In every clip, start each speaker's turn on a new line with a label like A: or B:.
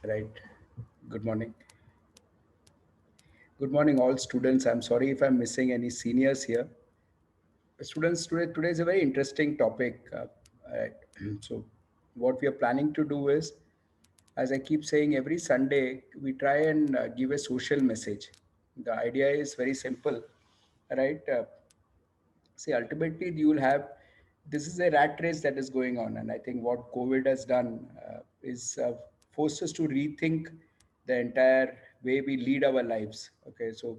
A: Right. Good morning. Good morning, all students. I'm sorry if I'm missing any seniors here. Students, today is a very interesting topic. Right. So, what we are planning to do is, as I keep saying, every Sunday we try and give a social message. The idea is very simple, right? See, ultimately, you will have this is a rat race that is going on, and I think what COVID has done is forced us to rethink the entire way we lead our lives. Okay, so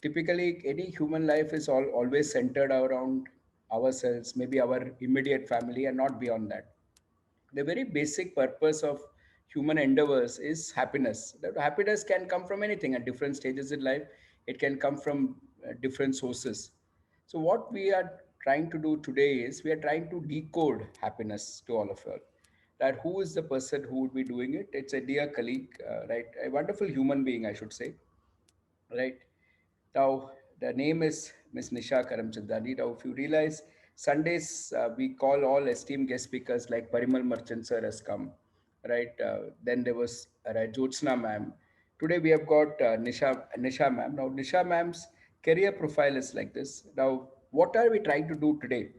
A: typically, any human life is always centered around ourselves, maybe our immediate family, and not beyond that. The very basic purpose of human endeavors is happiness. That happiness can come from anything at different stages in life. It can come from different sources. So what we are trying to do today is we are trying to decode happiness to all of you all. That who is the person who would be doing it? It's a dear colleague, right? A wonderful human being, I should say, right? Now, the name is Miss Nisha Karamchandani. Now, if you realize, Sundays we call all esteemed guest speakers like Parimal Merchant sir has come, right? Then there was Jyotsna ma'am. Today we have got Nisha ma'am. Now, Nisha ma'am's career profile is like this. Now, what are we trying to do today?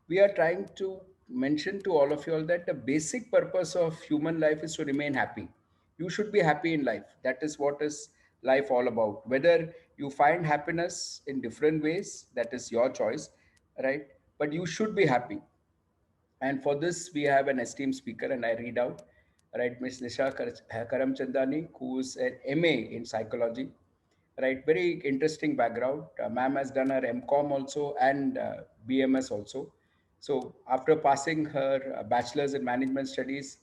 A: We are trying to mention to all of you all that the basic purpose of human life is to remain happy. You should be happy in life. That is what is life all about. Whether you find happiness in different ways, that is your choice, right? But you should be happy. And for this, we have an esteemed speaker, and I read out, right, Ms. Nisha Karamchandani, who is an MA in psychology, right? Very interesting background. Ma'am has done her MCOM also and BMS also. So after passing her bachelor's in management studies,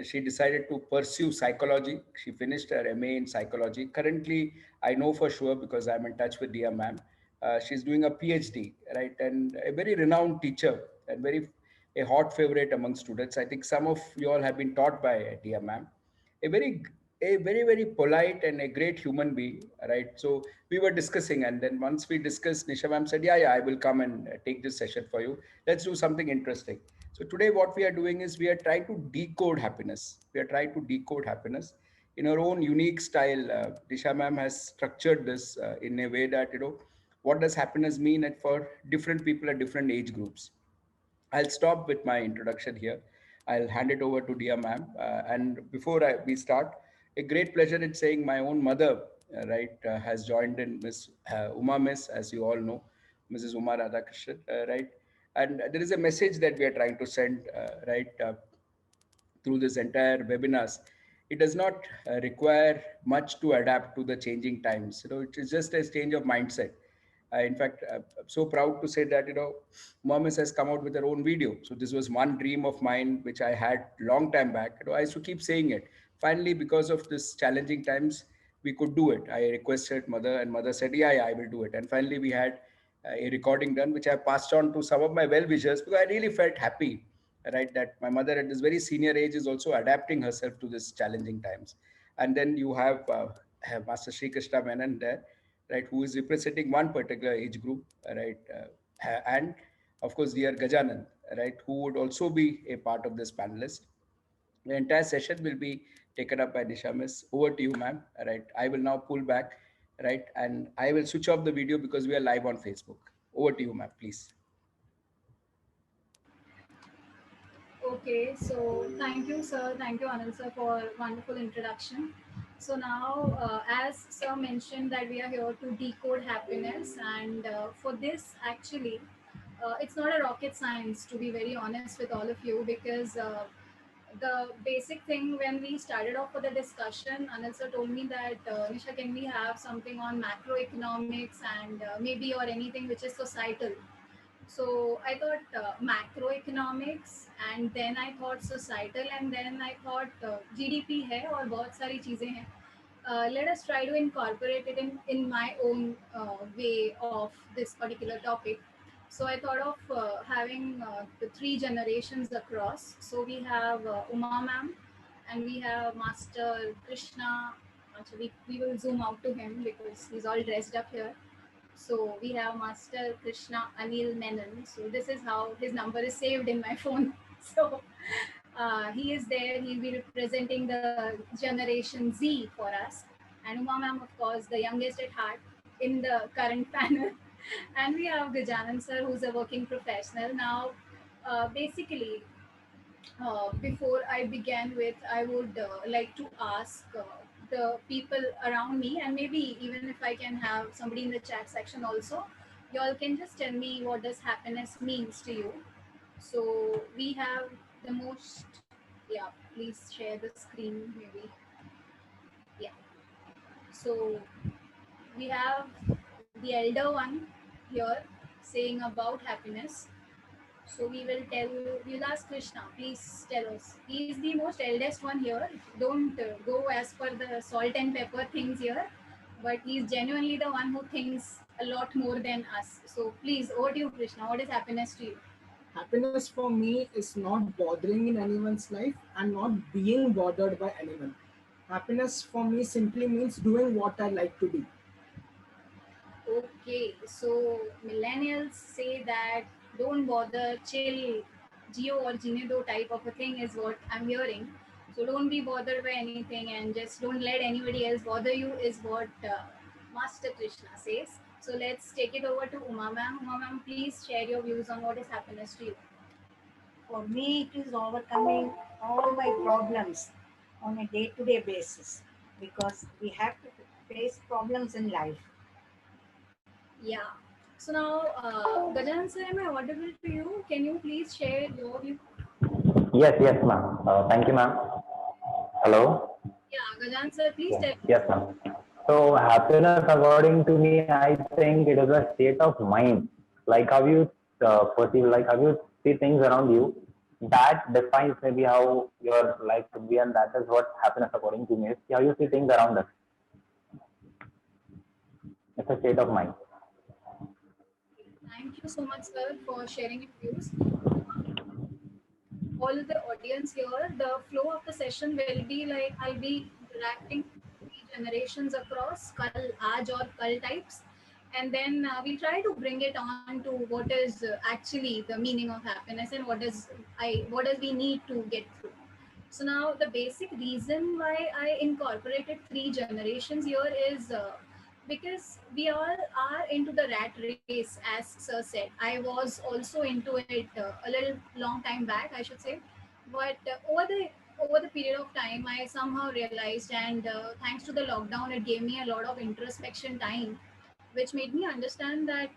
A: she decided to pursue psychology. She finished her MA in psychology. Currently, I know for sure because I'm in touch with dear ma'am. She's doing a PhD, right? And a very renowned teacher and very a hot favorite among students. I think some of you all have been taught by dear ma'am. A very very polite and a great human being, right? So we were discussing, and then once we discussed, Nisha ma'am said, yeah, I will come and take this session for you. Let's do something interesting. So today what we are doing is we are trying to decode happiness. We are trying to decode happiness in our own unique style. Nisha ma'am has structured this in a way that, what does happiness mean for different people at different age groups. I'll stop with my introduction here. I'll hand it over to dear ma'am. And before we start, a great pleasure in saying my own mother, right, has joined in, Miss Uma Miss, as you all know, Mrs. Uma Radhakrishnan, right? And there is a message that we are trying to send, right, through this entire webinars. It does not require much to adapt to the changing times. It is just a change of mindset. In fact, I'm so proud to say that, Mohammed has come out with her own video. So this was one dream of mine, which I had long time back. I used to keep saying it. Finally, because of this challenging times, we could do it. I requested mother, and mother said, yeah, I will do it. And finally, we had a recording done, which I passed on to some of my well-wishers because I really felt happy, right, that my mother at this very senior age is also adapting herself to this challenging times. And then you have Master Sri Krishna Menon there, right, who is representing one particular age group, right, and of course dear Gajanan, right, who would also be a part of this panelist. The entire session will be taken up by Nisha Miss. Over to you, ma'am. Right, I will now pull back, right, and I will switch off the video because we are live on Facebook. Over to you, ma'am, please.
B: Okay, so thank you, sir. Thank you, Anil, sir, for wonderful introduction. So now, as sir mentioned, that we are here to decode happiness, and for this, actually, it's not a rocket science, to be very honest with all of you, because the basic thing when we started off for the discussion, Anil sir told me that Nisha, can we have something on macroeconomics and maybe or anything which is societal. So I thought macroeconomics, and then I thought societal, and then I thought GDP है और बहुत सारी चीज़ें हैं. Let us try to incorporate it in my own way of this particular topic. So I thought of having the three generations across. So we have Uma ma'am, and we have Master Krishna. Actually, we will zoom out to him because he's all dressed up here. So we have Master Krishna Anil Menon. So this is how his number is saved in my phone. So He is there. He'll be representing the Generation Z for us. And Uma ma'am, of course, the youngest at heart in the current panel. And we have Gajanan sir, who's a working professional. Now, basically, before I begin with, I would like to ask the people around me, and maybe even if I can have somebody in the chat section also, y'all can just tell me what does happiness means to you. So we have the most, yeah, please share the screen maybe. Yeah. So we have the elder one here saying about happiness. So we will tell, we'll ask Krishna, please tell us. He is the most eldest one here. Don't go as per the salt and pepper things here, but he's genuinely the one who thinks a lot more than us. So please, over to you, Krishna. What is happiness to you?
C: Happiness for me is not bothering in anyone's life and not being bothered by anyone. Happiness for me simply means doing what I like to do.
B: Okay, so millennials say that don't bother, chill, Geo or Ginedo type of a thing is what I'm hearing. So don't be bothered by anything and just don't let anybody else bother you, is what Master Krishna says. So let's take it over to Uma ma'am. Uma ma'am, please share your views on what is happiness to you.
D: For me, it is overcoming all my problems on a day to day basis because we have to face problems in life.
B: Yeah. So now, Gajan sir, am I audible to you? Can you please share your view?
E: Yes, yes, ma'am. Thank you, ma'am. Hello.
B: Yeah, Gajan sir, please
E: Yes,
B: tell.
E: yes, ma'am. So happiness, according to me, I think it is a state of mind. Like how you perceive, like how you see things around you. That defines maybe how your life should be, and that is what happiness, according to me, is how you see things around us. It's a state of mind.
B: Thank you so much, sir, for sharing your views. All the audience here, the flow of the session will be like I'll be interacting three generations across Kal, Aaj, or Kal types, and then we'll try to bring it on to what is actually the meaning of happiness and what does we need to get through. So now the basic reason why I incorporated three generations here is because we all are into the rat race, as Sir said. I was also into it a little long time back, I should say. But over the period of time, I somehow realized, and thanks to the lockdown, it gave me a lot of introspection time, which made me understand that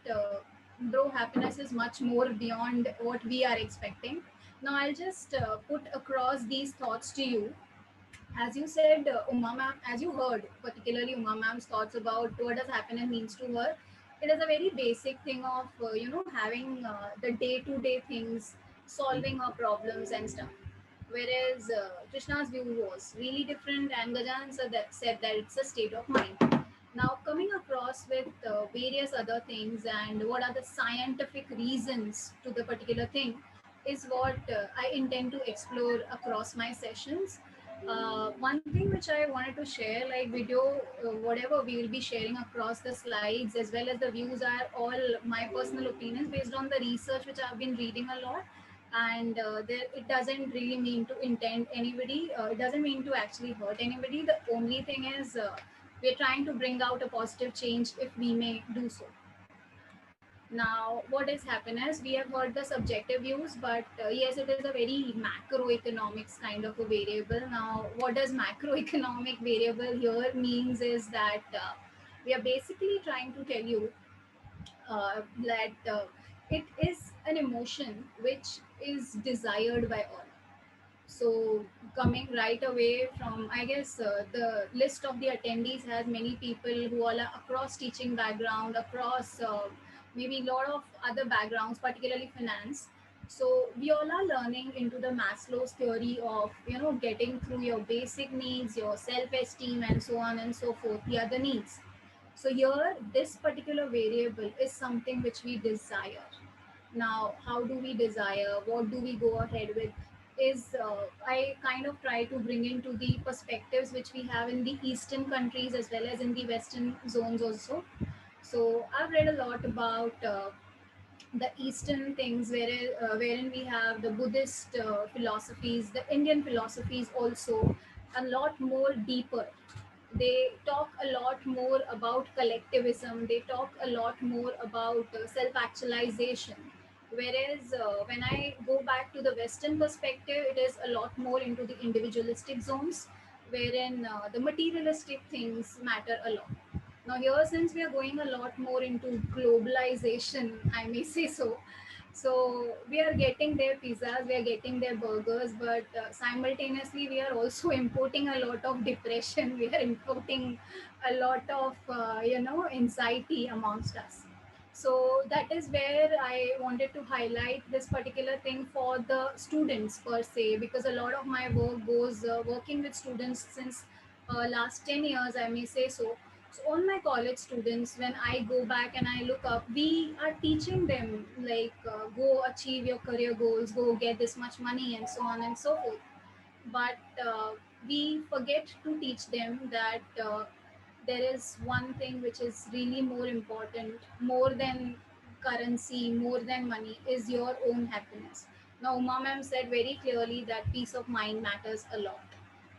B: bro, happiness is much more beyond what we are expecting. Now I'll just put across these thoughts to you. As you said, Uma ma'am, as you heard, particularly Uma ma'am's thoughts about what does happiness means to her, it is a very basic thing of having the day-to-day things, solving her problems and stuff. Whereas Krishna's view was really different, and Gajan said that it's a state of mind. Now, coming across with various other things and what are the scientific reasons to the particular thing is what I intend to explore across my sessions. One thing which I wanted to share, like video, whatever we will be sharing across the slides as well as the views, are all my personal opinions based on the research which I've been reading a lot. And it doesn't really mean to intend anybody. It doesn't mean to actually hurt anybody. The only thing is we're trying to bring out a positive change if we may do so. Now, what is happiness? We have heard the subjective views, but yes, it is a very macroeconomics kind of a variable. Now, what does macroeconomic variable here means is that we are basically trying to tell you that it is an emotion which is desired by all. So coming right away from, I guess the list of the attendees has many people who all are across teaching background, across maybe a lot of other backgrounds, particularly finance. So we all are learning into the Maslow's theory of getting through your basic needs, your self-esteem, and so on and so forth, the other needs. So here, this particular variable is something which we desire. Now, how do we desire? What do we go ahead with? Is I kind of try to bring into the perspectives which we have in the Eastern countries as well as in the Western zones also. So I've read a lot about the Eastern things, wherein we have the Buddhist philosophies, the Indian philosophies also a lot more deeper. They talk a lot more about collectivism. They talk a lot more about self-actualization. Whereas when I go back to the Western perspective, it is a lot more into the individualistic zones, wherein the materialistic things matter a lot. Now, here, since we are going a lot more into globalization, I may say so. So, we are getting their pizzas, we are getting their burgers, but simultaneously, we are also importing a lot of depression. We are importing a lot of, anxiety amongst us. So, that is where I wanted to highlight this particular thing for the students per se, because a lot of my work goes working with students since last 10 years, I may say so. So all my college students, when I go back and I look up, we are teaching them like go achieve your career goals, go get this much money, and so on and so forth. But we forget to teach them that there is one thing which is really more important, more than currency, more than money, is your own happiness. Now, Uma ma'am said very clearly that peace of mind matters a lot,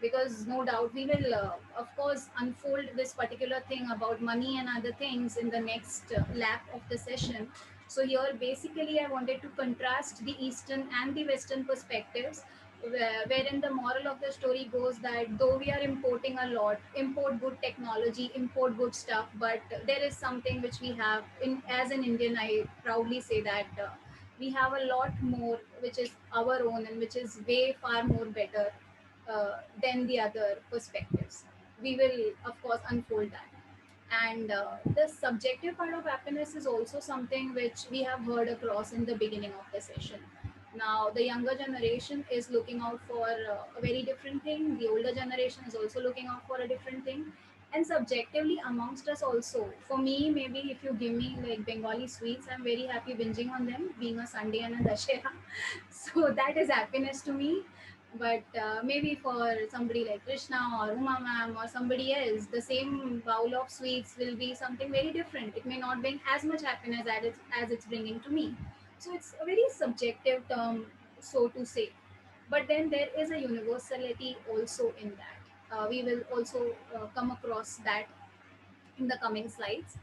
B: because no doubt we will, of course, unfold this particular thing about money and other things in the next lap of the session. So here, basically, I wanted to contrast the Eastern and the Western perspectives, wherein the moral of the story goes that though we are importing a lot, import good technology, import good stuff, but there is something which we have in, as an Indian, I proudly say that we have a lot more which is our own and which is way far more better than the other perspectives. We will, of course, unfold that. And the subjective part of happiness is also something which we have heard across in the beginning of the session. Now, the younger generation is looking out for a very different thing. The older generation is also looking out for a different thing. And subjectively, amongst us also, for me, maybe if you give me like Bengali sweets, I'm very happy binging on them, being a Sunday and a Dashera. So that is happiness to me. But maybe for somebody like Krishna or Uma ma'am or somebody else, the same bowl of sweets will be something very different. It may not bring as much happiness as it's bringing to me. So it's a very subjective term, so to say. But then there is a universality also in that. We will also come across that in the coming slides.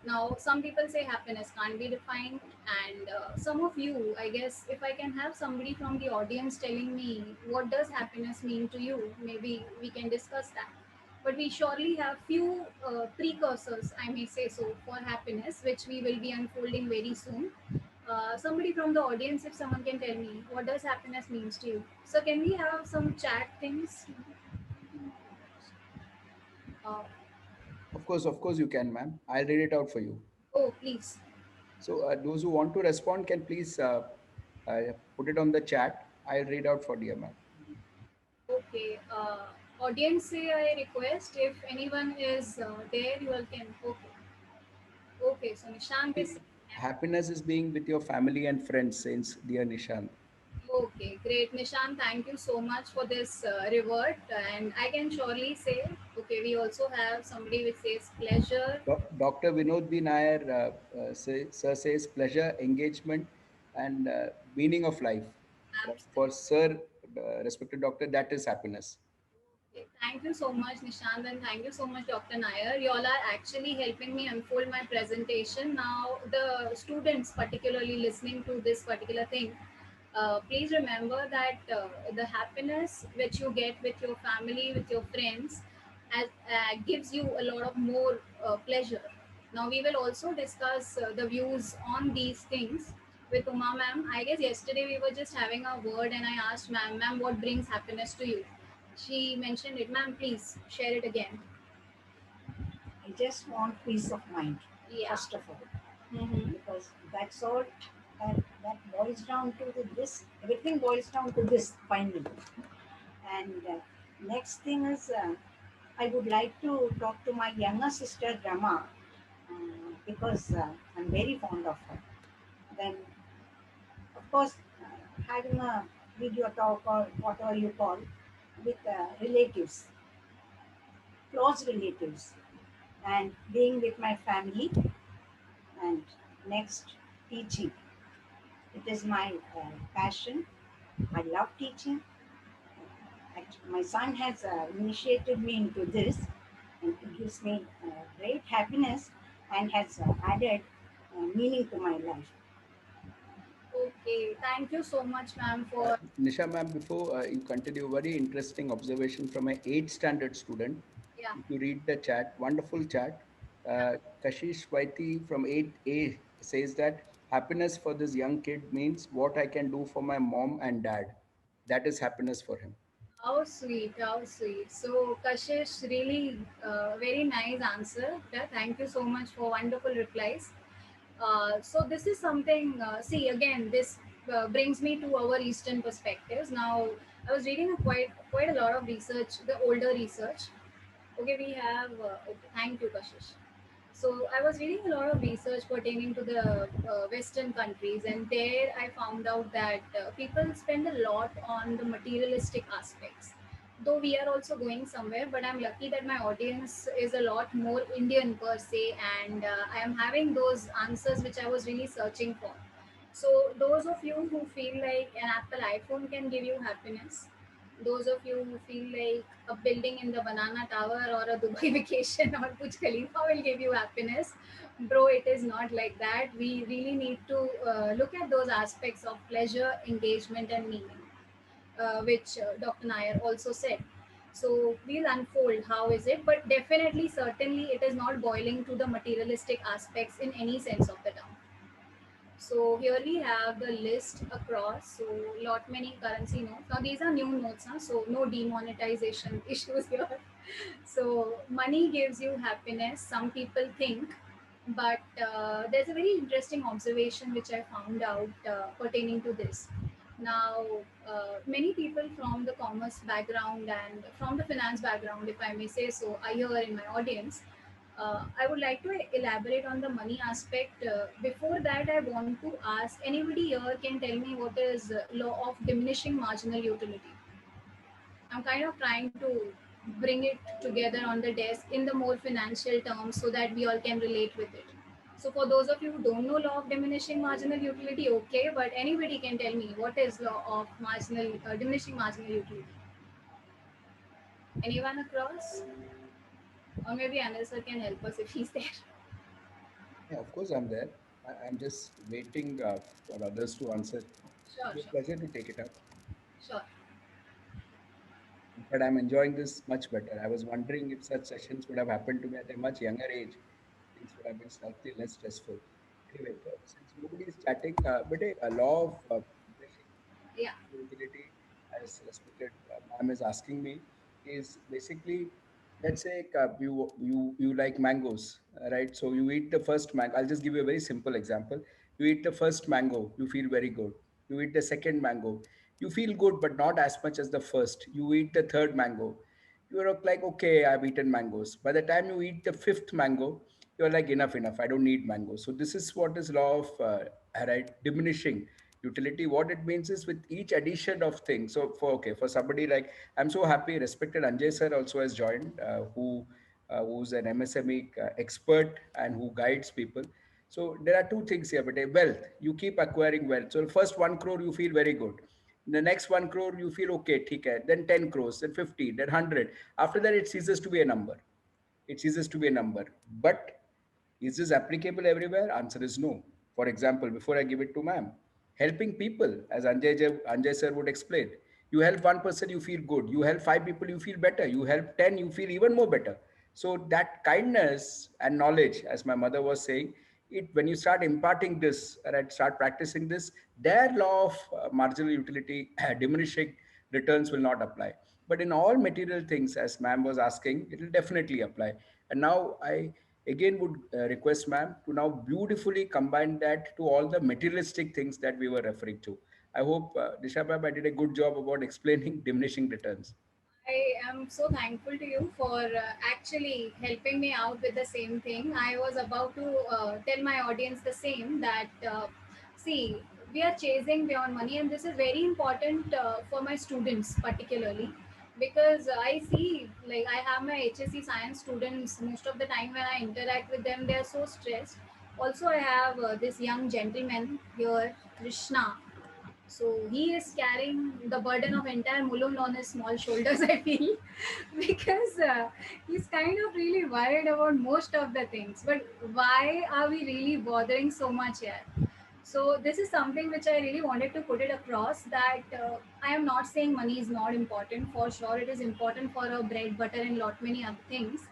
B: Now, some people say happiness can't be defined, and some of you, I guess, if I can have somebody from the audience telling me what does happiness mean to you, maybe we can discuss that. But we surely have few precursors, I may say so, for happiness, which we will be unfolding very soon. Somebody from the audience, if someone can tell me what does happiness means to you. So, can we have some chat things? Uh,
A: Of course, you can, ma'am. I'll read it out for you.
B: oh, please.
A: So those who want to respond can please put it on the chat. I'll read out for dear ma'am.
B: Okay. Audience say I request if anyone is there, you all can. Okay. Okay. So Nishant is.
A: Happiness is being with your family and friends, says dear Nishant.
B: Okay, great. Nishant, thank you so much for this reward. And I can surely say, okay, we also have somebody which says pleasure.
A: Dr. Vinod B. Nair sir says pleasure, engagement, and meaning of life. For
B: Absolutely.
A: sir, respected doctor, that is happiness.
B: Okay, thank you so much, Nishant, and thank you so much, Dr. Nair. You all are actually helping me unfold my presentation. Now, the students, particularly listening to this particular thing, please remember that the happiness which you get with your family, with your friends, gives you a lot of more pleasure. Now, we will also discuss the views on these things with Uma ma'am. I guess yesterday we were just having a word, and I asked ma'am, what brings happiness to you? She mentioned it. Ma'am, please share it again.
D: I just want peace of mind,
B: Yeah.
D: first of all,
B: Mm-hmm.
D: because that's all that boils down to this. Everything boils down to this finally. And next thing is, I would like to talk to my younger sister Rama because I'm very fond of her. Then, of course, having a video talk or whatever you call with relatives, close relatives, and being with my family, and next teaching. It is my passion. I love teaching. My son has initiated me into this, and it gives me great happiness and has added meaning to my life.
B: Okay, thank you so much, ma'am, for
A: Nisha ma'am, before you continue, very interesting observation from a 8th standard student.
B: yeah.
A: If you read the chat, wonderful chat.
B: Yeah.
A: Kashish Vaiti from 8A says that happiness for this young kid means what I can do for my mom and dad. That is happiness for him.
B: How sweet, how sweet. So, Kashish, really very nice answer. Yeah, thank you so much for wonderful replies. So, this is something, see, again, this brings me to our Eastern perspectives. Now, I was reading quite a lot of research, the older research. Okay, we have, okay, thank you, Kashish. So I was reading a lot of research pertaining to the Western countries, and there I found out that people spend a lot on the materialistic aspects. Though we are also going somewhere, but I'm lucky that my audience is a lot more Indian per se, and I am having those answers which I was really searching for. So those of you who feel like an Apple iPhone can give you happiness, those of you who feel like a building in the Banana Tower or a Dubai vacation or Burj Khalifa will give you happiness, bro, it is not like that. We really need to look at those aspects of pleasure, engagement, and meaning, which Dr. Nair also said. So we'll unfold how is it, but definitely, certainly, it is not boiling to the materialistic aspects in any sense of the term. So here we have the list across. So lot many currency notes. Now these are new notes, huh? So no demonetization issues here. So money gives you happiness. Some people think, but there's a very interesting observation which I found out pertaining to this. Now, many people from the commerce background and from the finance background, if I may say so, are here in my audience. I would like to elaborate on the money aspect. Before that, I want to ask anybody here can tell me what is law of diminishing marginal utility. I'm kind of trying to bring it together on the desk in the more financial terms so that we all can relate with it. So, for those of you who don't know law of diminishing marginal utility, okay, but anybody can tell me what is law of marginal diminishing marginal utility. Anyone across? Or maybe Anil sir can help us if he's there.
A: Yeah, of course, I'm there. I'm just waiting for others to answer.
B: Sure,
A: It'll be a
B: sure,
A: pleasure to take it up.
B: sure.
A: But I'm enjoying this much better. I was wondering if such sessions would have happened to me at a much younger age, things would have been slightly less stressful. Anyway, since nobody is chatting, but a law of diminishing
B: Yeah.
A: utility, as respected ma'am is asking me, is basically, let's say you like mangoes, right? So you eat the first mango. I'll just give you a very simple example. You eat the first mango, you feel very good. You eat the second mango, you feel good, but not as much as the first. You eat the third mango, you're like, okay, I've eaten mangoes. By the time you eat the fifth mango, you're like, enough, I don't need mango. So this is what is law of right, diminishing utility. What it means is with each addition of things. So for okay, for somebody like, I'm so happy, respected Anjay sir also has joined, who's an MSME expert and who guides people. So there are two things here, but wealth, you keep acquiring wealth. So the first 1 crore, you feel very good. The next 1 crore, you feel okay, theek hai. Then 10 crores, then 50, then 100. After that, it ceases to be a number. It ceases to be a number. But is this applicable everywhere? Answer is no. For example, before I give it to ma'am, helping people, as Anjay sir would explain, you help one person, you feel good. You help five people, you feel better. You help 10, you feel even more better. So that kindness and knowledge, as my mother was saying, it when you start imparting this, right, start practicing this, their law of marginal utility diminishing returns will not apply. But in all material things, as ma'am was asking, it will definitely apply. And now I again would request ma'am to now beautifully combine that to all the materialistic things that we were referring to. I hope, Disha ma'am, I did a good job about explaining diminishing returns.
B: I am so thankful to you for actually helping me out with the same thing. I was about to tell my audience the same that, see, we are chasing beyond money, and this is very important for my students, particularly because I see, like, I have my HSC science students. Most of the time, when I interact with them, they are so stressed. Also, I have this young gentleman here, Krishna. So he is carrying the burden of entire Mulund on his small shoulders, I feel, because he's kind of really worried about most of the things. But why are we really bothering so much here? So this is something which I really wanted to put it across, that I am not saying money is not important. For sure, it is important for a bread, butter, and lot many other things.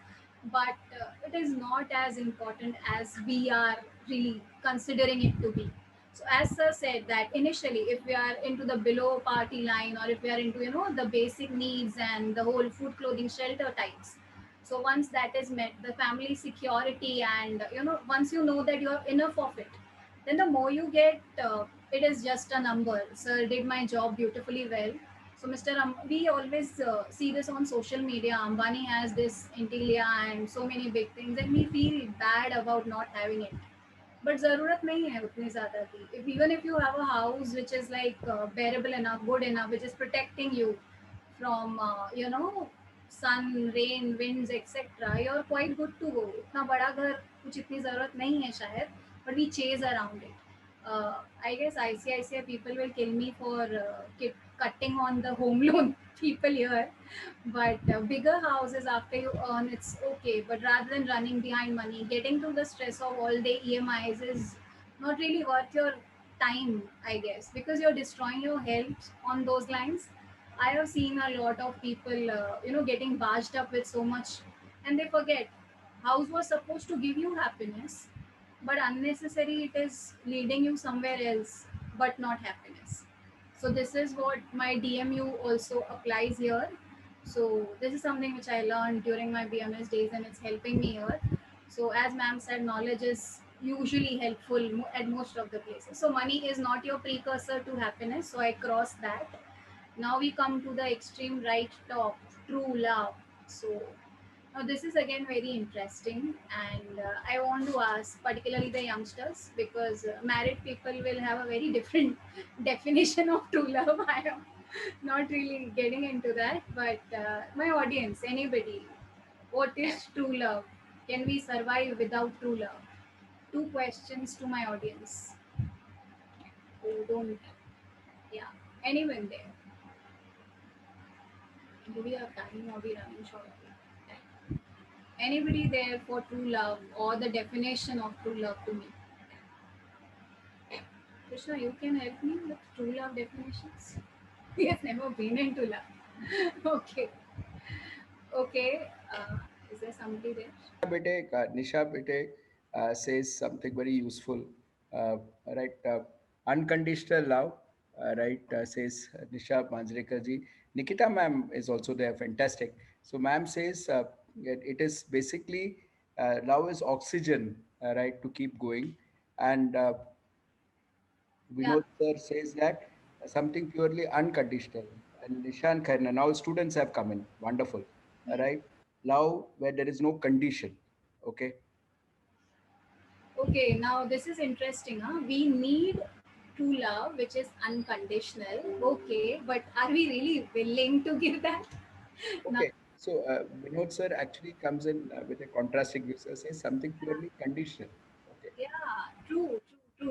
B: But it is not as important as we are really considering it to be. So as sir said that initially, if we are into the below party line, or if we are into the basic needs and the whole food, clothing, shelter types. So once that is met, the family security, and once you know that you are enough of it, then the more you get, it is just a number. Sir did my job beautifully well. So Mr. We always see this on social media. Ambani has this Intilia and so many big things, and we feel bad about not having it. But ज़रूरत नहीं है उतनी ज़्यादा की. If even if you have a house which is like bearable enough, good enough, which is protecting you from sun, rain, winds, etc., you're quite good to go. इतना बड़ा घर कुछ इतनी ज़रूरत नहीं है शायद, but we chase around it. I guess ICICI people will kill me for cutting on the home loan people here. But bigger houses after you earn, it's okay. But rather than running behind money, getting through the stress of all day EMIs is not really worth your time, I guess, because you're destroying your health on those lines. I have seen a lot of people, getting barged up with so much, and they forget house was supposed to give you happiness, but unnecessary it is leading you somewhere else, but not happiness. So this is what my DMU also applies here. So this is something which I learned during my BMS days, and it's helping me here. So as ma'am said, knowledge is usually helpful at most of the places. So money is not your precursor to happiness. So I crossed that. Now we come to the extreme right top, true love. So now this is again very interesting, and I want to ask particularly the youngsters, because married people will have a very different definition of true love. I am not really getting into that, but my audience, anybody, what is true love? Can we survive without true love? Two questions to my audience who don't, yeah, anyone there. Do we have time or we running short of time? Anybody there for true love or the definition of true love to me? Krishna, you can help me with true love definitions. He has never been into love. Okay. Okay. Is there somebody there?
A: Nisha Bete says something very useful, uh, right? Unconditional love, right? Says Nisha Manjrekar ji. Nikita ma'am is also there, fantastic. So ma'am says it is basically love is oxygen, right, to keep going. And
B: Yeah.
A: Vinod sir says that something purely unconditional. And Nishan Khairna, now students have come in, wonderful, right? Love where there is no condition, okay?
B: Okay. Now this is interesting. Huh? We need true love, which is unconditional. Okay. But are we really willing to give that? Now,
A: Okay, so Vinod sir actually comes in with a contrasting view, sir says something purely conditional, okay?
B: yeah, true.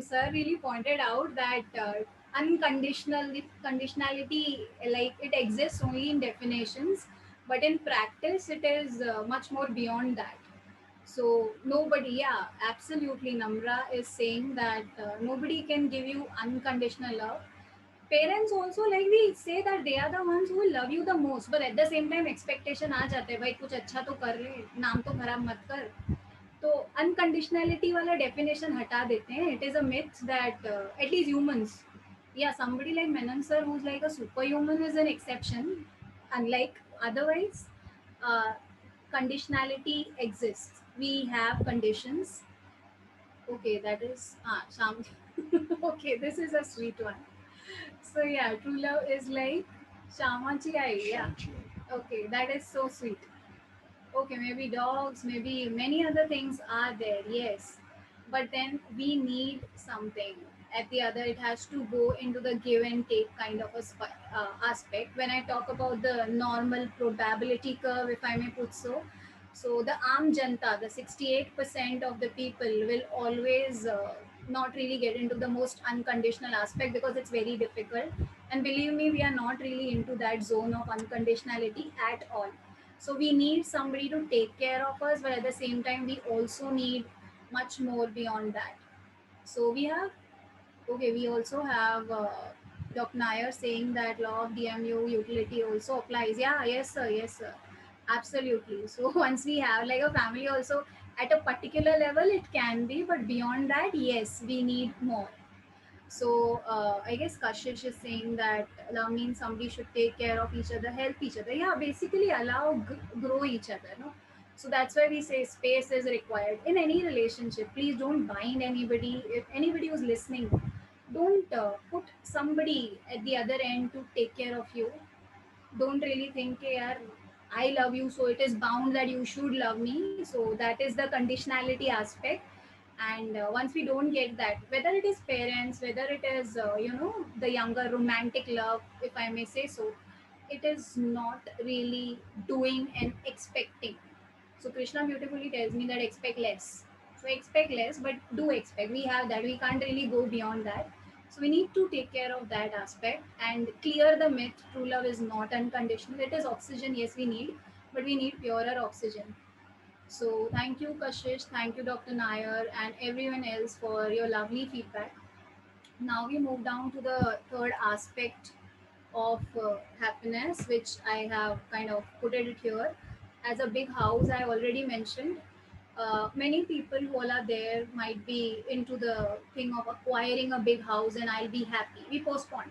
B: Sir really pointed out that unconditional conditionality, like it exists only in definitions, but in practice, it is much more beyond that. So nobody, yeah, absolutely. Namra is saying that nobody can give you unconditional love. Parents also, like we say that they are the ones who will love you the most, but at the same time expectation आ जाते हैं भाई कुछ अच्छा तो कर ले, नाम तो खराब मत कर. तो अनकंडीशनैलिटी वाला डेफिनेशन हटा देते हैं. It is a myth that at least humans, yeah, somebody like Menon sir who's like a superhuman is an exception. Unlike otherwise, uh, conditionality exists. We have conditions. Okay, that is Sham. Okay, this is a sweet one. So yeah, true love is like Shamachi Ai. Yeah. Okay, that is so sweet. Okay, maybe dogs, maybe many other things are there, yes. But then we need something. At the other, it has to go into the give and take kind of a aspect. When I talk about the normal probability curve, if I may put so, So the Aam Janta, the 68% of the people will always not really get into the most unconditional aspect because it's very difficult. And believe me, we are not really into that zone of unconditionality at all. So we need somebody to take care of us, but at the same time, we also need much more beyond that. So we have, okay, we also have Dr. Nair saying that law of DMU utility also applies. Yeah, yes, sir. Absolutely. So once we have like a family also at a particular level, it can be, but beyond that, yes, we need more. So I guess Kashish is saying that allow means somebody should take care of each other, help each other. Yeah, basically allow grow each other. No, so that's why we say space is required in any relationship. Please don't bind anybody. If anybody who's listening, don't put somebody at the other end to take care of you. Don't really think, "Hey, yaar, I love you, so it is bound that you should love me." So that is the conditionality aspect. And once we don't get that, whether it is parents, whether it is the younger romantic love, if I may say so, it is not really doing and expecting. So Krishna beautifully tells me that expect less. So expect less, but do expect. We have that. We can't really go beyond that. So we need to take care of that aspect and clear the myth. True love is not unconditional. It is oxygen, yes, we need, but we need purer oxygen. So thank you, Kashish. Thank you, Dr. Nair, and everyone else for your lovely feedback. Now we move down to the third aspect of happiness, which I have kind of put it here as a big house. I already mentioned. Many people who all are there might be into the thing of acquiring a big house and I'll be happy. We postpone.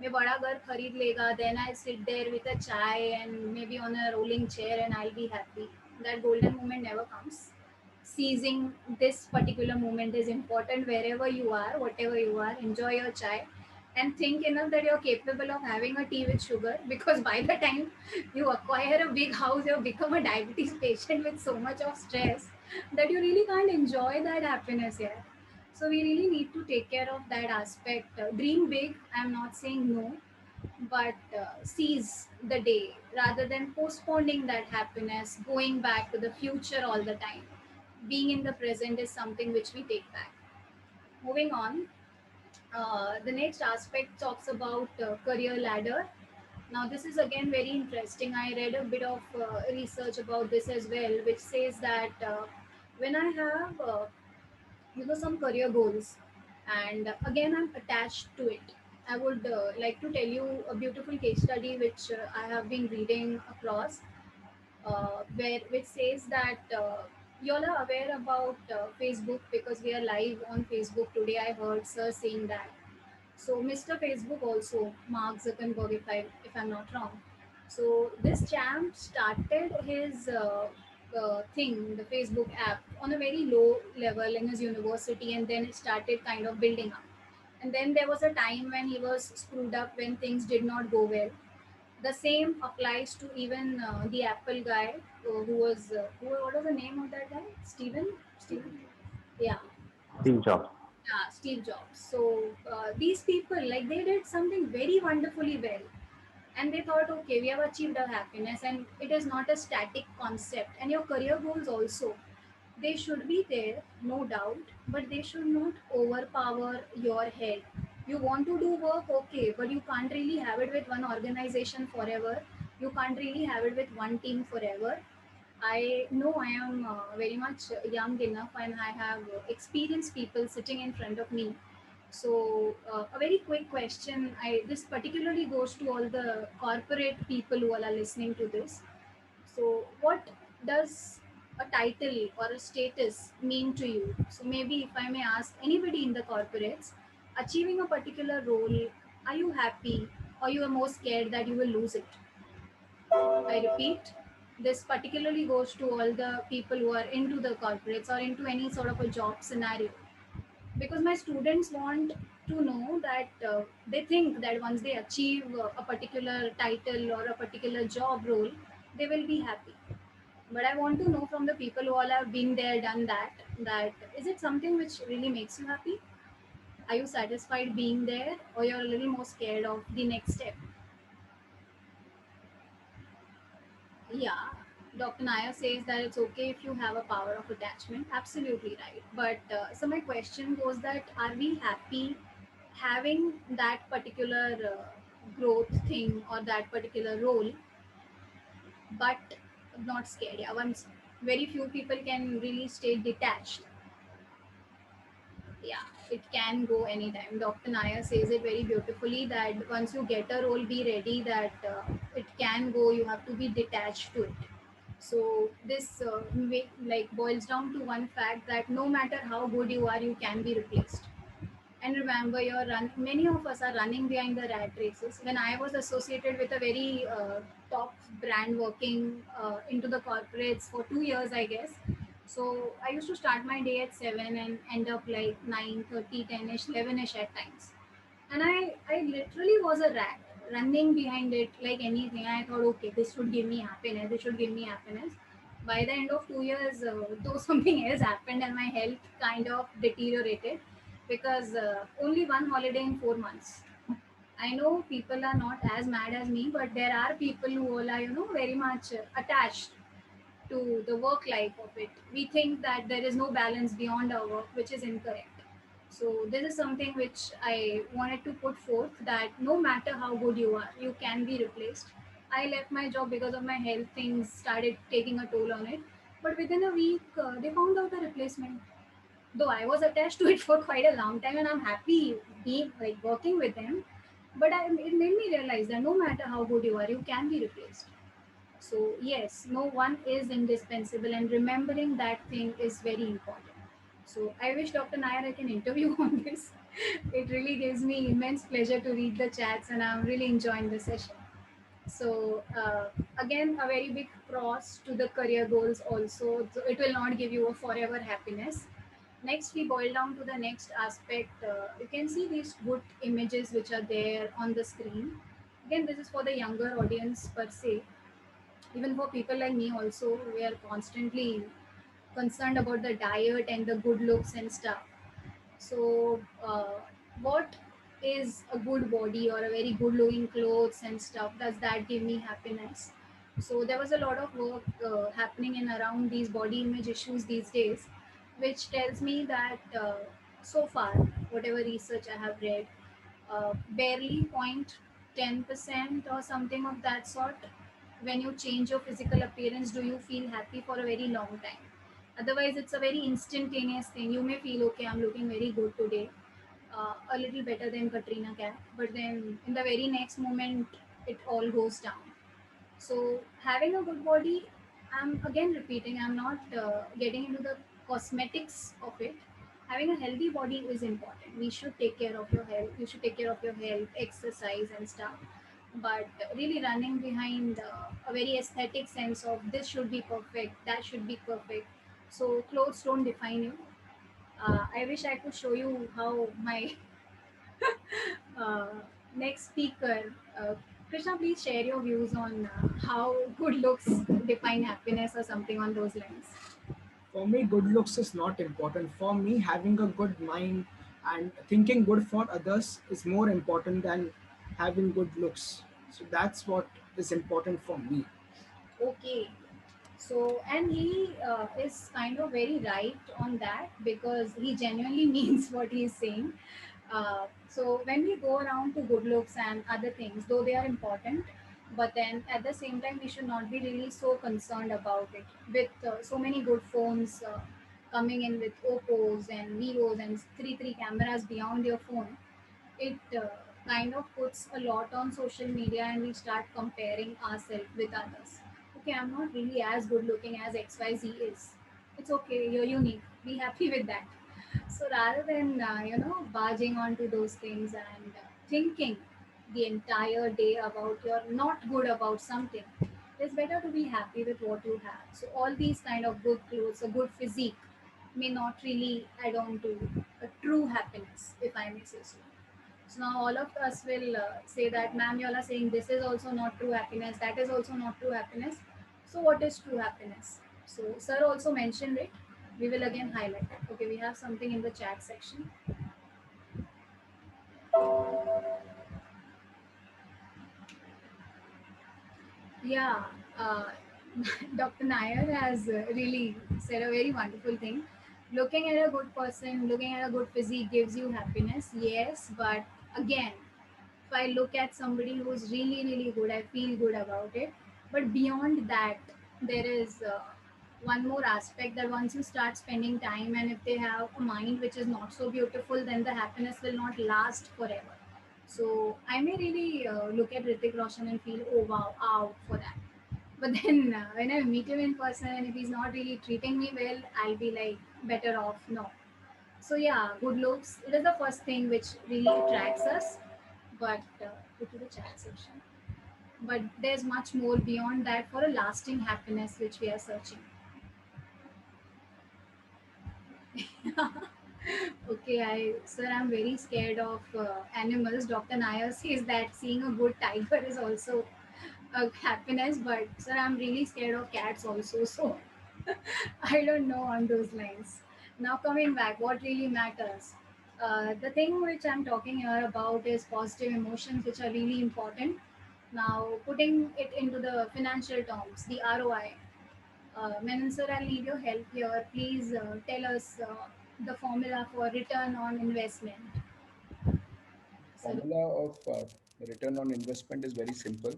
B: मैं बड़ा घर खरीद लेगा, then I'll sit there with a chai and maybe on a rolling chair and I'll be happy. That golden moment never comes. Seizing this particular moment is important wherever you are, whatever you are. Enjoy your chai and think enough that you're capable of having a tea with sugar, because by the time you acquire a big house, you've become a diabetes patient with so much of stress that you really can't enjoy that happiness here. So we really need to take care of that aspect. Dream big, I'm not saying no, but seize the day rather than postponing that happiness, going back to the future all the time. Being in the present is something which we take back. Moving on, the next aspect talks about career ladder. Now, this is again very interesting. I read a bit of research about this as well, which says that when I have some career goals, and again I'm attached to it, I would like to tell you a beautiful case study which I have been reading across, where which says that you all are aware about Facebook, because we are live on Facebook today. I heard sir saying that. So Mr. Facebook also, Mark Zuckerberg, if I'm not wrong. So this champ started his thing, the Facebook app, on a very low level in his university, and then it started kind of building up. And then there was a time when he was screwed up, when things did not go well. The same applies to even the Apple guy, who was what was the name of that guy? Steven. Yeah,
E: Steve Jobs.
B: yeah, Steve Jobs. So these people, like, they did something very wonderfully well, and they thought, okay, we have achieved our happiness, and it is not a static concept. And your career goals also, they should be there, no doubt, but they should not overpower your head. You want to do work, okay, but you can't really have it with one organization forever. You can't really have it with one team forever. I know I am very much young enough, and I have experienced people sitting in front of me. So, a very quick question. This particularly goes to all the corporate people who all are listening to this. So, what does a title or a status mean to you? So, maybe if I may ask anybody in the corporates, achieving a particular role, are you happy, or you are more scared that you will lose it? I repeat, this particularly goes to all the people who are into the corporates or into any sort of a job scenario. Because my students want to know that they think that once they achieve a particular title or a particular job role, they will be happy. But I want to know from the people who all have been there, done that, that is it something which really makes you happy? Are you satisfied being there, or you're a little more scared of the next step? Yeah, Dr. Nair says that it's okay if you have a power of attachment. Absolutely right. But so my question goes that are we happy having that particular growth thing or that particular role, but not scared? Yeah, once very few people can really stay detached. Yeah, it can go anytime. Dr. Nair says it very beautifully that once you get a role, be ready that it can go. You have to be detached to it. So this like boils down to one fact that no matter how good you are, you can be replaced. And remember, you're run. Many of us are running behind the rat races. When I was associated with a very top brand, working into the corporates for 2 years, I guess. So I used to start my day at 7 and end up like 9:30, 10ish, 11ish at times. And I literally was a rat running behind it like anything. I thought, okay, this should give me happiness. This should give me happiness. By the end of 2 years, though something else happened and my health kind of deteriorated because only one holiday in 4 months. I know people are not as mad as me, but there are people who all are, very much attached to the work life of it. We think that there is no balance beyond our work, which is incorrect. So this is something which I wanted to put forth that no matter how good you are, you can be replaced. I left my job because of my health. Things started taking a toll on it, but within a week they found out a replacement. Though I was attached to it for quite a long time, and I'm happy being like working with them. But it made me realize that no matter how good you are, you can be replaced. So, yes, no one is indispensable, and remembering that thing is very important. So, I wish Dr. Nair I can interview on this. It really gives me immense pleasure to read the chats, and I'm really enjoying the session. So, again, a very big cross to the career goals also. So, it will not give you a forever happiness. Next, we boil down to the next aspect. You can see these good images which are there on the screen. Again, this is for the younger audience per se. Even for people like me also, we are constantly concerned about the diet and the good looks and stuff. So what is a good body or a very good looking clothes and stuff? Does that give me happiness? So there was a lot of work happening in around these body image issues these days, which tells me that so far whatever research I have read, barely 0.10% or something of that sort. When you change your physical appearance, do you feel happy for a very long time? Otherwise, it's a very instantaneous thing. You may feel, okay, I'm looking very good today, a little better than Katrina Kaif, but then in the very next moment, it all goes down. So, having a good body, I'm again repeating, I'm not getting into the cosmetics of it. Having a healthy body is important. We should take care of your health. You should take care of your health, exercise, and stuff. But really running behind a very aesthetic sense of this should be perfect, that should be perfect. So, clothes don't define you. I wish I could show you how my uh, next speaker, Krishna, please share your views on how good looks define happiness or something on those lines.
C: For me, good looks is not important. For me, having a good mind and thinking good for others is more important than having good looks. So that's what is important for me.
B: Okay. So, and he is kind of very right on that because he genuinely means what he is saying. So, when we go around to good looks and other things, though they are important, but then at the same time, we should not be really so concerned about it. With so many good phones coming in with Oppos and Vivos and three cameras beyond your phone, it kind of puts a lot on social media and we start comparing ourselves with others. Okay, I'm not really as good looking as XYZ is. It's okay, you're unique. Be happy with that. So rather than, barging onto those things and thinking the entire day about you're not good about something, it's better to be happy with what you have. So all these kind of good clothes, a good physique may not really add on to a true happiness, if I may say so. So now all of us will say that, ma'am, you all are saying this is also not true happiness, that is also not true happiness. So what is true happiness? So sir also mentioned it. We will again highlight it. Okay, we have something in the chat section. Yeah, uh, Dr. Nair has really said a very wonderful thing. Looking at a good person, looking at a good physique gives you happiness, yes, but again, if I look at somebody who's really, really good, I feel good about it. But beyond that, there is one more aspect that once you start spending time, and if they have a mind which is not so beautiful, then the happiness will not last forever. So I may really look at Ritik Roshan and feel, oh wow, out for that. But then when I meet him in person and if he's not really treating me well, I'll be like, better off no. So yeah, good looks. It is the first thing which really attracts us. But go to the chat section. But there's much more beyond that for a lasting happiness which we are searching. Okay, I'm very scared of animals. Dr. Nair says that seeing a good tiger is also a happiness, but sir, I'm really scared of cats also. So I don't know on those lines. Now coming back, what really matters? The thing which I'm talking here about is positive emotions, which are really important. Now putting it into the financial terms, the ROI. Menon sir, I'll need your help here. Please tell us the formula for return on investment. Sir,
A: Formula of the return on investment is very simple.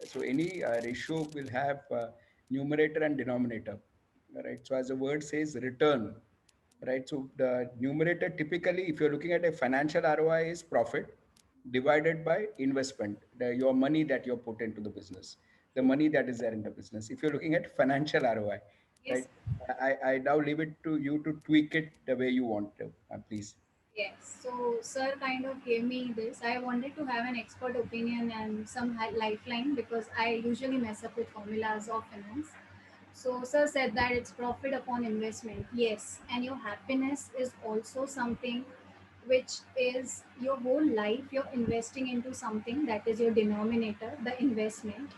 A: So any ratio will have numerator and denominator, right? So as the word says, return, right? So the numerator typically, if you're looking at a financial ROI, is profit divided by investment, your money that you're put into the business, the money that is there in the business. If you're looking at financial ROI,
B: yes.
A: right? I now leave it to you to tweak it the way you want to, please.
B: Yes, so sir kind of gave me this. I wanted to have an expert opinion and some lifeline because I usually mess up with formulas of finance. So sir said that it's profit upon investment. Yes, and your happiness is also something which is your whole life. You're investing into something that is your denominator, the investment.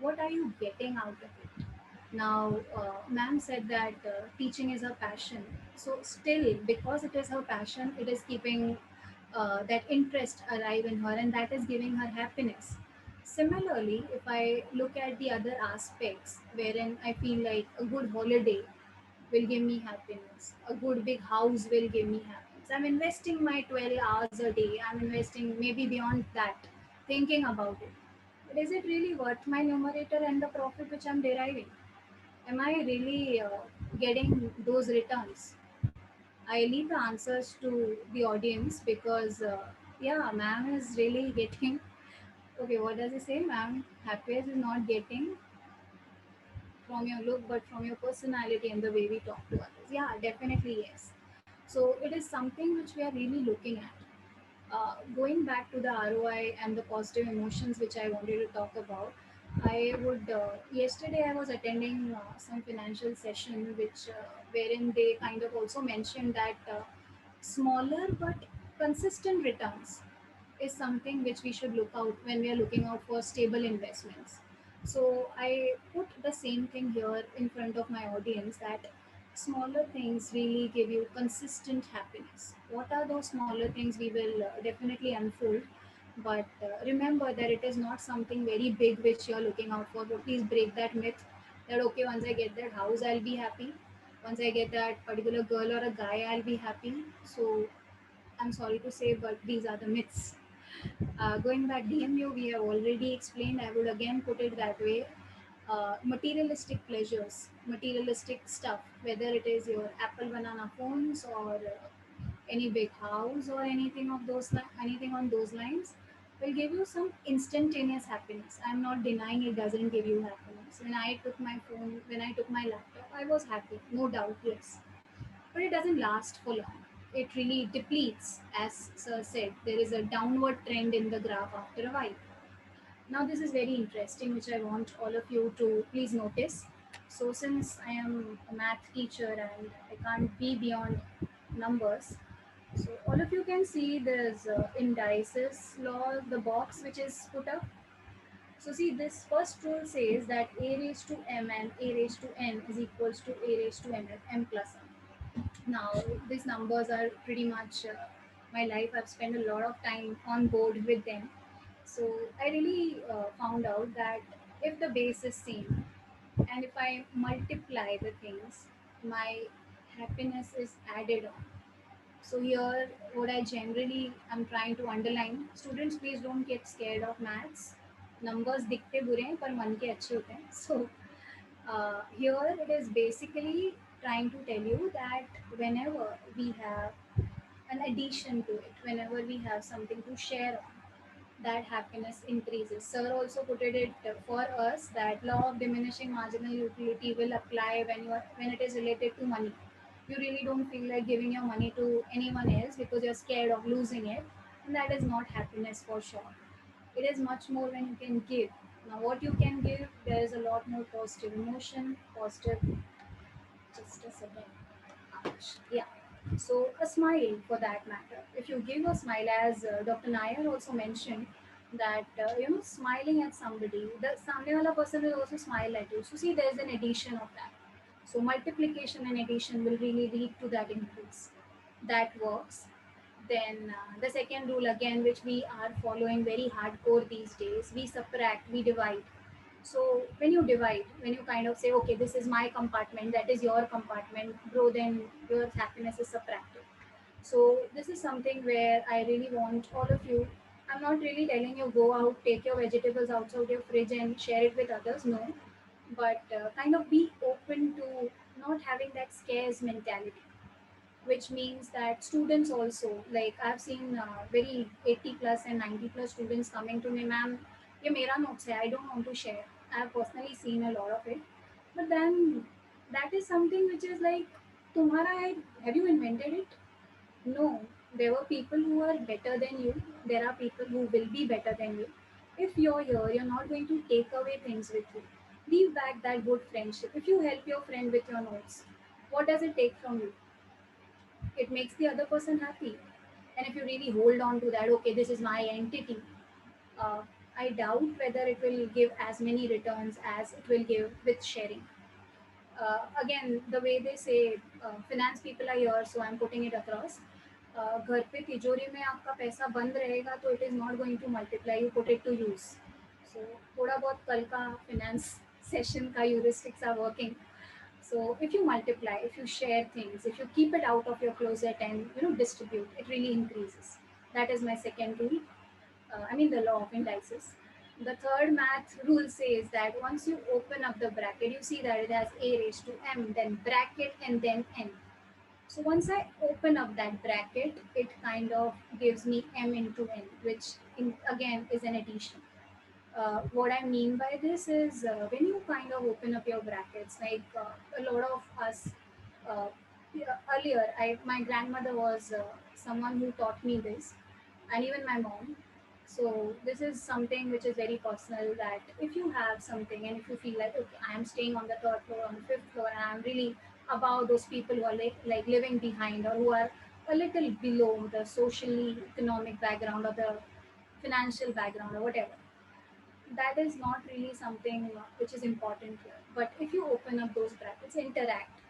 B: What are you getting out of it? Now, ma'am said that teaching is her passion. So, still, because it is her passion, it is keeping that interest alive in her, and that is giving her happiness. Similarly, if I look at the other aspects, wherein I feel like a good holiday will give me happiness, a good big house will give me happiness. I'm investing my 12 hours a day, I'm investing maybe beyond that, thinking about it. But is it really worth my numerator and the profit which I'm deriving? Am I really getting those returns? I leave the answers to the audience because, yeah, ma'am is really getting. Okay, what does it say, ma'am? Happiness is not getting from your look, but from your personality and the way we talk to others. Yeah, definitely, yes. So it is something which we are really looking at. Going back to the ROI and the positive emotions which I wanted to talk about, I would yesterday I was attending some financial session which wherein they kind of also mentioned that smaller but consistent returns is something which we should look out when we are looking out for stable investments. So I put the same thing here in front of my audience that smaller things really give you consistent happiness. What are those smaller things we will definitely unfold, but remember that it is not something very big which you are looking out for. But please break that myth that okay, once I get that house I'll be happy, once I get that particular girl or a guy I'll be happy. So I'm sorry to say, but these are the myths. Going back DMU, we have already explained. I would again put it that way. Materialistic pleasures, materialistic stuff, whether it is your Apple banana phones or any big house or anything of anything on those lines, will give you some instantaneous happiness. I'm not denying it doesn't give you happiness. When I took my phone, when I took my laptop, I was happy, no doubt, yes, but it doesn't last for long. It really depletes, as Sir said. There is a downward trend in the graph after a while. Now, this is very interesting, which I want all of you to please notice. So, since I am a math teacher and I can't be beyond numbers, so all of you can see there's indices law, the box which is put up. So, see, this first rule says that a raised to m and a raised to n is equals to a raised to m plus n. Now these numbers are pretty much my life. I've spent a lot of time on board with them. So I really found out that if the base is same, And if I multiply the things, my happiness is added on. So here, what I generally am trying to underline, students please don't get scared of maths. Numbers दिखते बुरे हैं पर मन के अच्छे होते हैं. So here it is basically trying to tell you that whenever we have an addition to it, whenever we have something to share on, that happiness increases. Sir also put it for us that law of diminishing marginal utility will apply when it is related to money. You really don't feel like giving your money to anyone else because you're scared of losing it, and that is not happiness for sure. It is much more when you can give. Now, what you can give, there is a lot more positive emotion, positive. Just a second. Ouch. Yeah. So a smile for that matter. If you give a smile, as Dr. Nair also mentioned, that smiling at somebody, the samne wala person will also smile at you. So see, there is an addition of that. So multiplication and addition will really lead to that increase. That works. Then the second rule again, which we are following very hardcore these days, we subtract, we divide. So when you divide, when you kind of say, okay, this is my compartment, that is your compartment, bro, then your happiness is subtracted. So this is something where I really want all of you. I'm not really telling you go out, take your vegetables outside your fridge and share it with others. No, but kind of be open to not having that scarce mentality, which means that students also, like I've seen very 80 plus and 90 plus students coming to me, ma'am, ye mera notes hai, I don't want to share. I've personally seen a lot of it. But then that is something which is like, tumhara hai, have you invented it? No, there were people who are better than you, there are people who will be better than you. If you're here, you're not going to take away things with you. Leave back that good friendship. If you help your friend with your notes, what does it take from you? It makes the other person happy. And if you really hold on to that, okay, this is my entity, uh, I doubt whether it will give as many returns as it will give with sharing. Again, the way they say, finance people are here, so I'm putting it across. घर पे तिजोरी में आपका पैसा बंद रहेगा तो it is not going to multiply, you put it to use. So थोड़ा बहुत कल का फिनेंस सेशन का heuristics are working. So if you multiply, if you share things, if you keep it out of your closet and distribute, it really increases. That is my second rule. I mean the law of indices. The third math rule says that once you open up the bracket, you see that it has a raised to m, then bracket and then n. So once I open up that bracket, it kind of gives me m into n, which again is an addition. What I mean by this is when you kind of open up your brackets, like a lot of us yeah, earlier, my grandmother was someone who taught me this, and even my mom. So this is something which is very personal. That if you have something, and if you feel like, okay, I am staying on the third floor, on the fifth floor, and I'm really above those people who are like living behind or who are a little below the socially economic background or the financial background or whatever, that is not really something which is important here. But if you open up those brackets, interact,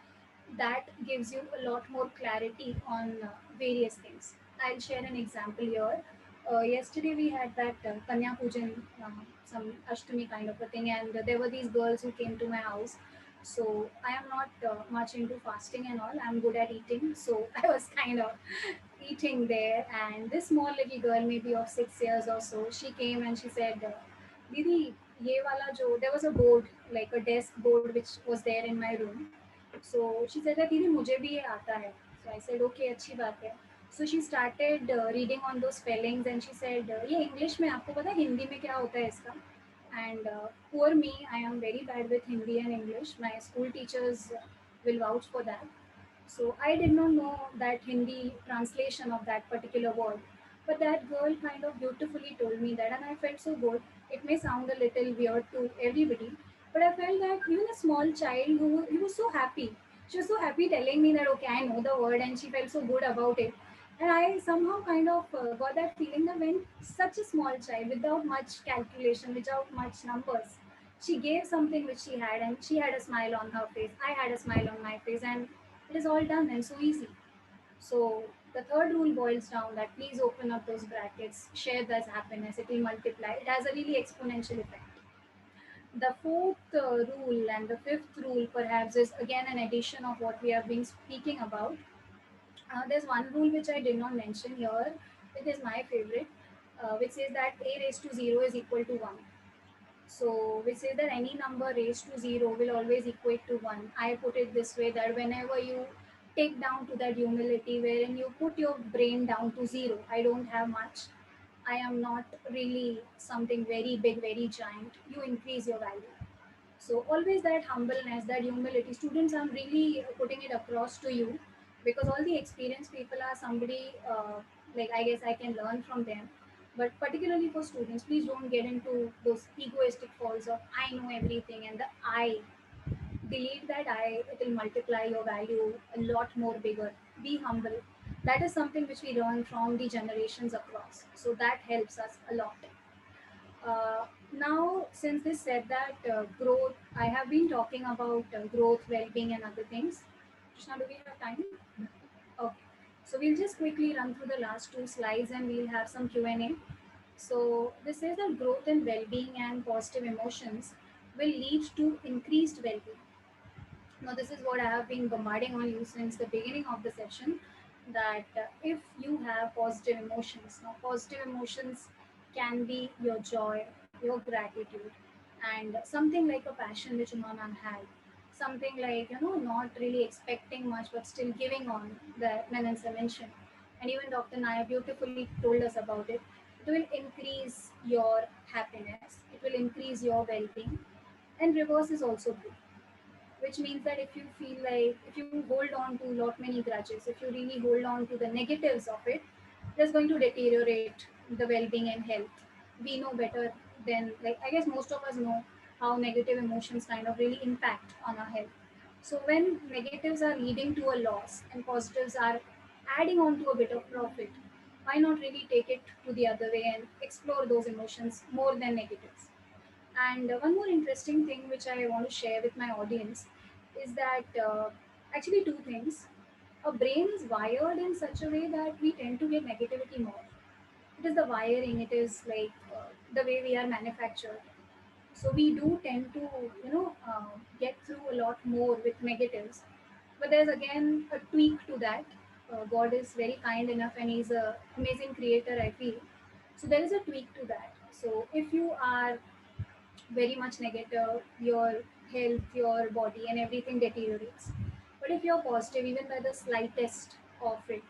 B: that gives you a lot more clarity on various things. I'll share an example here. Yesterday we had that Kanya Pujan, some Ashtami kind of a thing, and there were these girls who came to my house. So I am not much into fasting and all. I'm good at eating, so I was kind of eating there. And this small little girl, maybe of 6 years or so, she came and she said, "Didi, ye wala jo." There was a board, like a desk board, which was there in my room. So she said that दीदी मुझे भी ये आता है. So I said okay, अच्छी बात है. So she started reading on those spellings and she said ये English में आपको पता है हिंदी में क्या होता है इसका? And poor me, I am very bad with Hindi and English. My school teachers will vouch for that. So I did not know that Hindi translation of that particular word. But that girl kind of beautifully told me that, and I felt so good. It may sound a little weird to everybody, but I felt that even a small child who he was so happy. She was so happy telling me that okay, I know the word, and she felt so good about it. And I somehow kind of got that feeling that when such a small child, without much calculation, without much numbers, she gave something which she had, and she had a smile on her face. I had a smile on my face, and it is all done and so easy. So the third rule boils down that please open up those brackets, share this happiness, it will multiply. It has a really exponential effect. The fourth rule and the fifth rule perhaps is again an addition of what we have been speaking about. There's one rule which I did not mention here. It is my favorite, which says that a raised to 0 is equal to 1. So we say that any number raised to 0 will always equate to 1. I put it this way, that whenever you take down to that humility wherein you put your brain down to 0, I don't have much, I am not really something very big, very giant, you increase your value. So always that humbleness, that humility. Students, I'm really putting it across to you, because all the experienced people are somebody, like I guess I can learn from them. But particularly for students, please don't get into those egoistic falls of I know everything and the I. Delete that I. It will multiply your value a lot more bigger. Be humble. That is something which we learn from the generations across. So that helps us a lot. Now, since they said that growth, I have been talking about growth, well-being, and other things. Krishna, do we have time? Okay. So we'll just quickly run through the last two slides and we'll have some Q&A. So this says that growth and well-being and positive emotions will lead to increased well-being. Now, this is what I have been bombarding on you since the beginning of the session, that if you have positive emotions, now positive emotions can be your joy, your gratitude, and something like a passion which Umman had, something like, not really expecting much but still giving on, that Nanansa mentioned. And even Dr. Naya beautifully told us about it. It will increase your happiness, it will increase your well being, and reverse is also true, which means that if you feel like, if you hold on to lot many grudges, if you really hold on to the negatives of it, that's going to deteriorate the well-being and health. We know better than, like, I guess most of us know how negative emotions kind of really impact on our health. So when negatives are leading to a loss and positives are adding on to a bit of profit, why not really take it to the other way and explore those emotions more than negatives? And one more interesting thing which I want to share with my audience is that actually two things. A brain is wired in such a way that we tend to get negativity more. It is the wiring, it is like the way we are manufactured. So we do tend to, get through a lot more with negatives. But there's again a tweak to that. God is very kind enough and He's a amazing creator, I feel. So there is a tweak to that. So if you are very much negative, your health, your body, and everything deteriorates. But if you're positive, even by the slightest of it,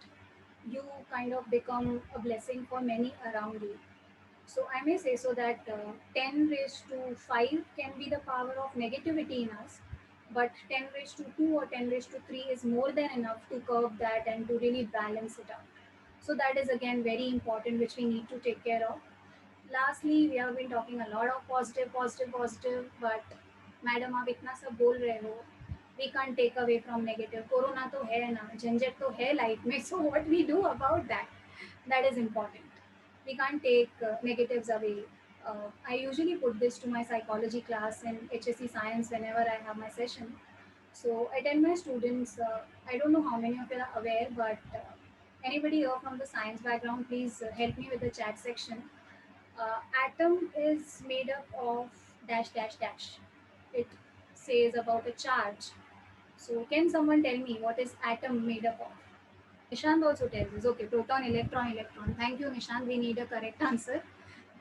B: you kind of become a blessing for many around you. So I may say so that 10 raised to 5 can be the power of negativity in us, but 10 raised to 2 or 10 raised to 3 is more than enough to curb that and to really balance it out. So that is again very important, which we need to take care of. Lastly, we have been talking a lot of positive, positive, positive, but madam आप इतना सब बोल रहे हो, we can't take away from negative. Corona तो है ना, झंझट तो है लाइफ में, so what we do about that? That is important. We can't take negatives away. I usually put this to my psychology class in HSC Science whenever I have my session. So I tell my students, I don't know how many of you are aware, but anybody here from the science background, please help me with the chat section. Atom is made up of dash dash dash. It says about a charge. So can someone tell me what is atom made up of? Nishant also tells us. Okay, proton, electron, electron. Thank you, Nishant. We need a correct answer.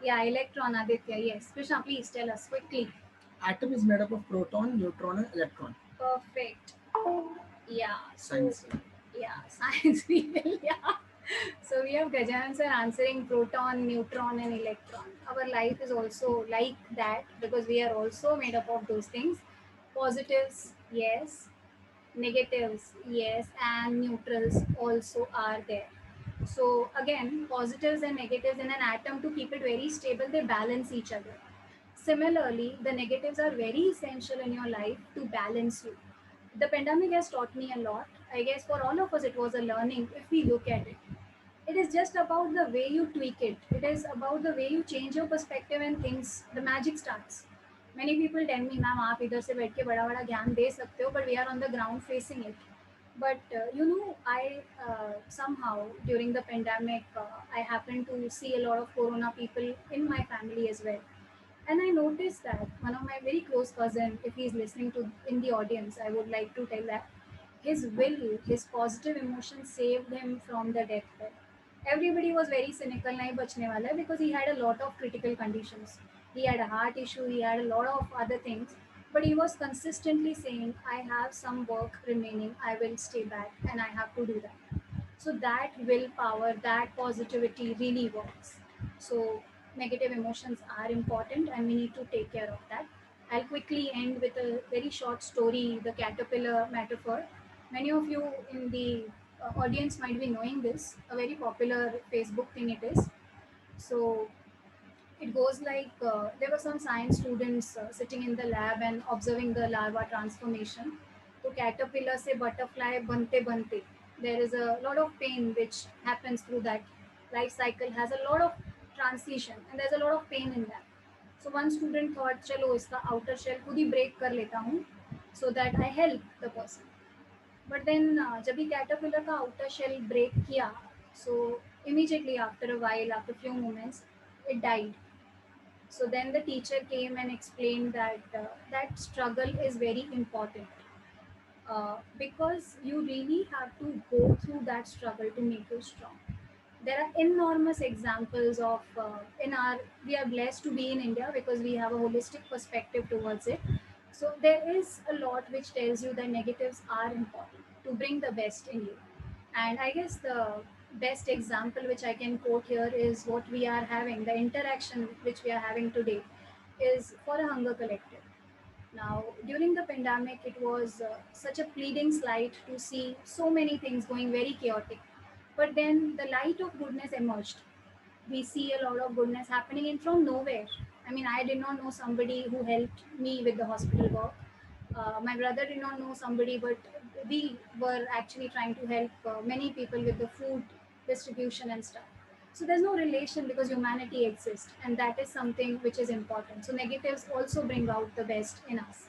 B: Yeah, electron, Aditya. Yes. Krishna, please tell us quickly.
C: Atom is made up of proton, neutron, and electron.
B: Perfect. Yeah. So,
C: Science.
B: yeah, science people. Yeah. So we have Gajanan sir answering proton, neutron, and electron. Our life is also like that because we are also made up of those things. Positives, yes. Negatives, yes. And neutrals also are there. So again, positives and negatives in an atom, to keep it very stable, they balance each other. Similarly, the negatives are very essential in your life to balance you. The pandemic has taught me a lot. I guess for all of us, it was a learning if we look at it. It is just about the way you tweak it. It is about the way you change your perspective and things, the magic starts. Many people tell me, ma'am आप इधर से बैठ के बड़ा बड़ा ज्ञान दे सकते हो, but we are on the ground facing it. But I somehow during the pandemic, I happened to see a lot of corona people in my family as well. And I noticed that one of my very close cousin, if he's listening to in the audience, I would like to tell that his will, his positive emotion saved him from the deathbed. Everybody was very cynical, nahi bachne wala hai, because he had a lot of critical conditions. He had a heart issue, he had a lot of other things, but he was consistently saying, I have some work remaining, I will stay back and I have to do that. So that willpower, that positivity really works. So negative emotions are important and we need to take care of that. I'll quickly end with a very short story, the caterpillar metaphor. Many of you in the audience might be knowing this, a very popular Facebook thing it is. So it goes like there were some science students sitting in the lab and observing the larva transformation. So caterpillar se butterfly bante bante. There is a lot of pain which happens through that life cycle, has a lot of transition and there's a lot of pain in that. So one student thought, चलो इसका outer shell खुद ही break कर लेता हूँ so that I help the person. But then जब भी caterpillar का outer shell break किया, so immediately after a while, after few moments, it died. So then the teacher came and explained that that struggle is very important because you really have to go through that struggle to make you strong. There are enormous examples of in our we are blessed to be in India because we have a holistic perspective towards it. So there is a lot which tells you that negatives are important to bring the best in you. And I guess the best example which I can quote here is what we are having, the interaction which we are having today is for a hunger collective. Now, during the pandemic, it was such a pleading sight to see so many things going very chaotic. But then the light of goodness emerged. We see a lot of goodness happening in from nowhere. I mean, I did not know somebody who helped me with the hospital work. My brother did not know somebody, but we were actually trying to help many people with the food distribution and stuff. So there's no relation because humanity exists, and that is something which is important. So negatives also bring out the best in us.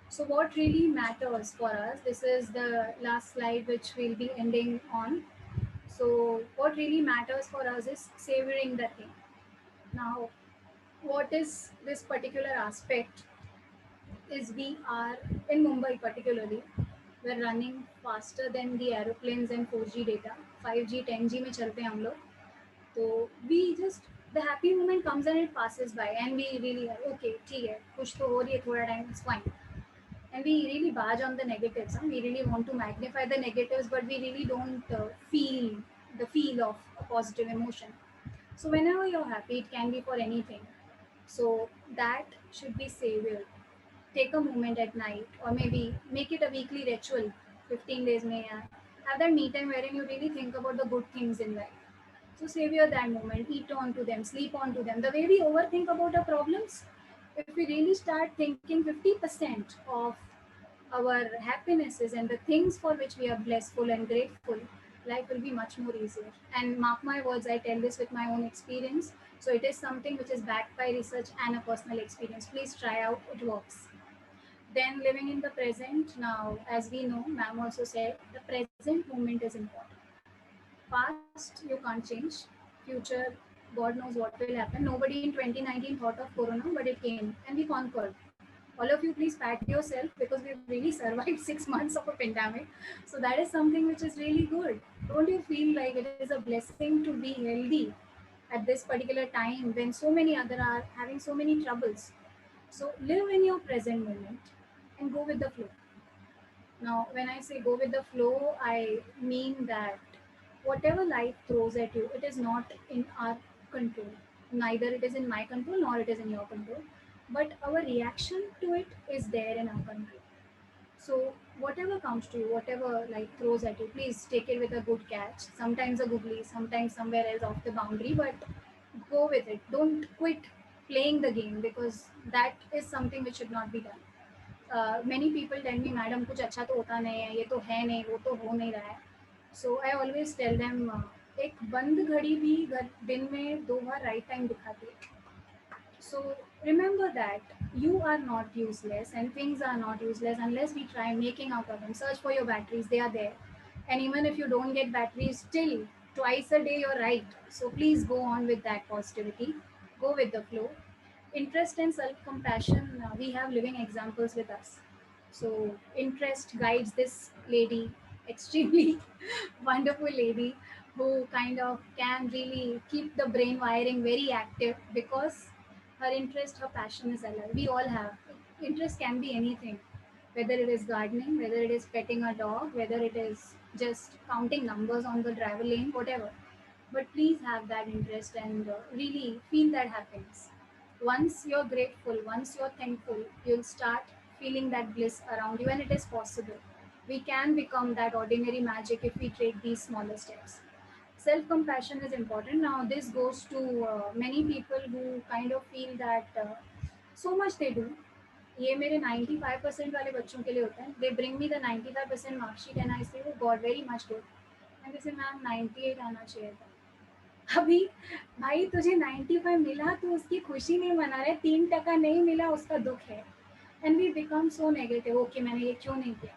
B: So what really matters for us? This is the last slide which we'll be ending on. So what really matters for us is savoring the thing. Now, what is this particular aspect is we are in Mumbai particularly, we're running faster than the aeroplanes and 4G data. 5G, 10G में चलते हैं हम लोग. So we just the happy moment comes and it passes by, and we really are okay. ठीक है, कुछ तो हो रही है थोड़ा time, it's fine. And we really barge on the negatives. Huh? We really want to magnify the negatives, but we really don't feel the feel of a positive emotion. So whenever you're happy, it can be for anything. So that should be savored. Take a moment at night, or maybe make it a weekly ritual. 15 days may have that me time wherein you really think about the good things in life. So savor that moment, eat on to them, sleep on to them. The way we overthink about our problems, if we really start thinking 50% of our happinesses and the things for which we are blissful and grateful, life will be much more easier. And mark my words, I tell this with my own experience. So it is something which is backed by research and a personal experience. Please try out, it works. Then living in the present. Now, as we know, ma'am also said, the present moment is important. Past you can't change. Future, God knows what will happen. Nobody in 2019 thought of Corona, but it came and we conquered. All of you, please pat yourself because we've really survived 6 months of a pandemic. So that is something which is really good. Don't you feel like it is a blessing to be healthy at this particular time when so many other are having so many troubles? So live in your present moment and go with the flow. Now, when I say go with the flow, I mean that whatever life throws at you, it is not in our control. Neither it is in my control nor it is in your control. But our reaction to it is there in our control. So whatever comes to you, whatever life throws at you, please take it with a good catch. Sometimes a googly, sometimes somewhere else off the boundary, but go with it. Don't quit playing the game because that is something which should not be done. Many people tell me, madam कुछ अच्छा तो होता नहीं है, ये तो है नहीं, वो तो हो नहीं रहा है. So I always tell them, एक बंद घड़ी भी दिन में 2 बार राइट टाइम दिखाती है. So remember that you are not useless and things are not useless unless we try making out of them. Search for your batteries, they are there. And even if you don't get batteries, still twice a day you're right. So please go on with that positivity, go with the flow. interest and self-compassion, we have living examples with us. So interest guides this lady, extremely wonderful lady, who kind of can really keep the brain wiring very active because her interest, her passion is alive. We all have interest, can be anything, whether it is gardening, whether it is petting a dog, whether it is just counting numbers on the travel lane, whatever. But please have that interest and really feel that happiness. Once you're grateful, once you're thankful, you'll start feeling that bliss around you, and it is possible. We can become that ordinary magic if we take these smaller steps. Self compassion is important. Now, this goes to many people who kind of feel that so much they do. ये मेरे 95% वाले बच्चों के लिए होता है. They bring me the 95% marksheet and I say, oh God, very much good. And they say, ma'am 98 आना चाहिए था. अभी भाई तुझे 95 मिला तो उसकी खुशी नहीं मना रहे, 3% नहीं मिला उसका दुख है. And we become so negative, okay मैंने ये क्यों नहीं किया,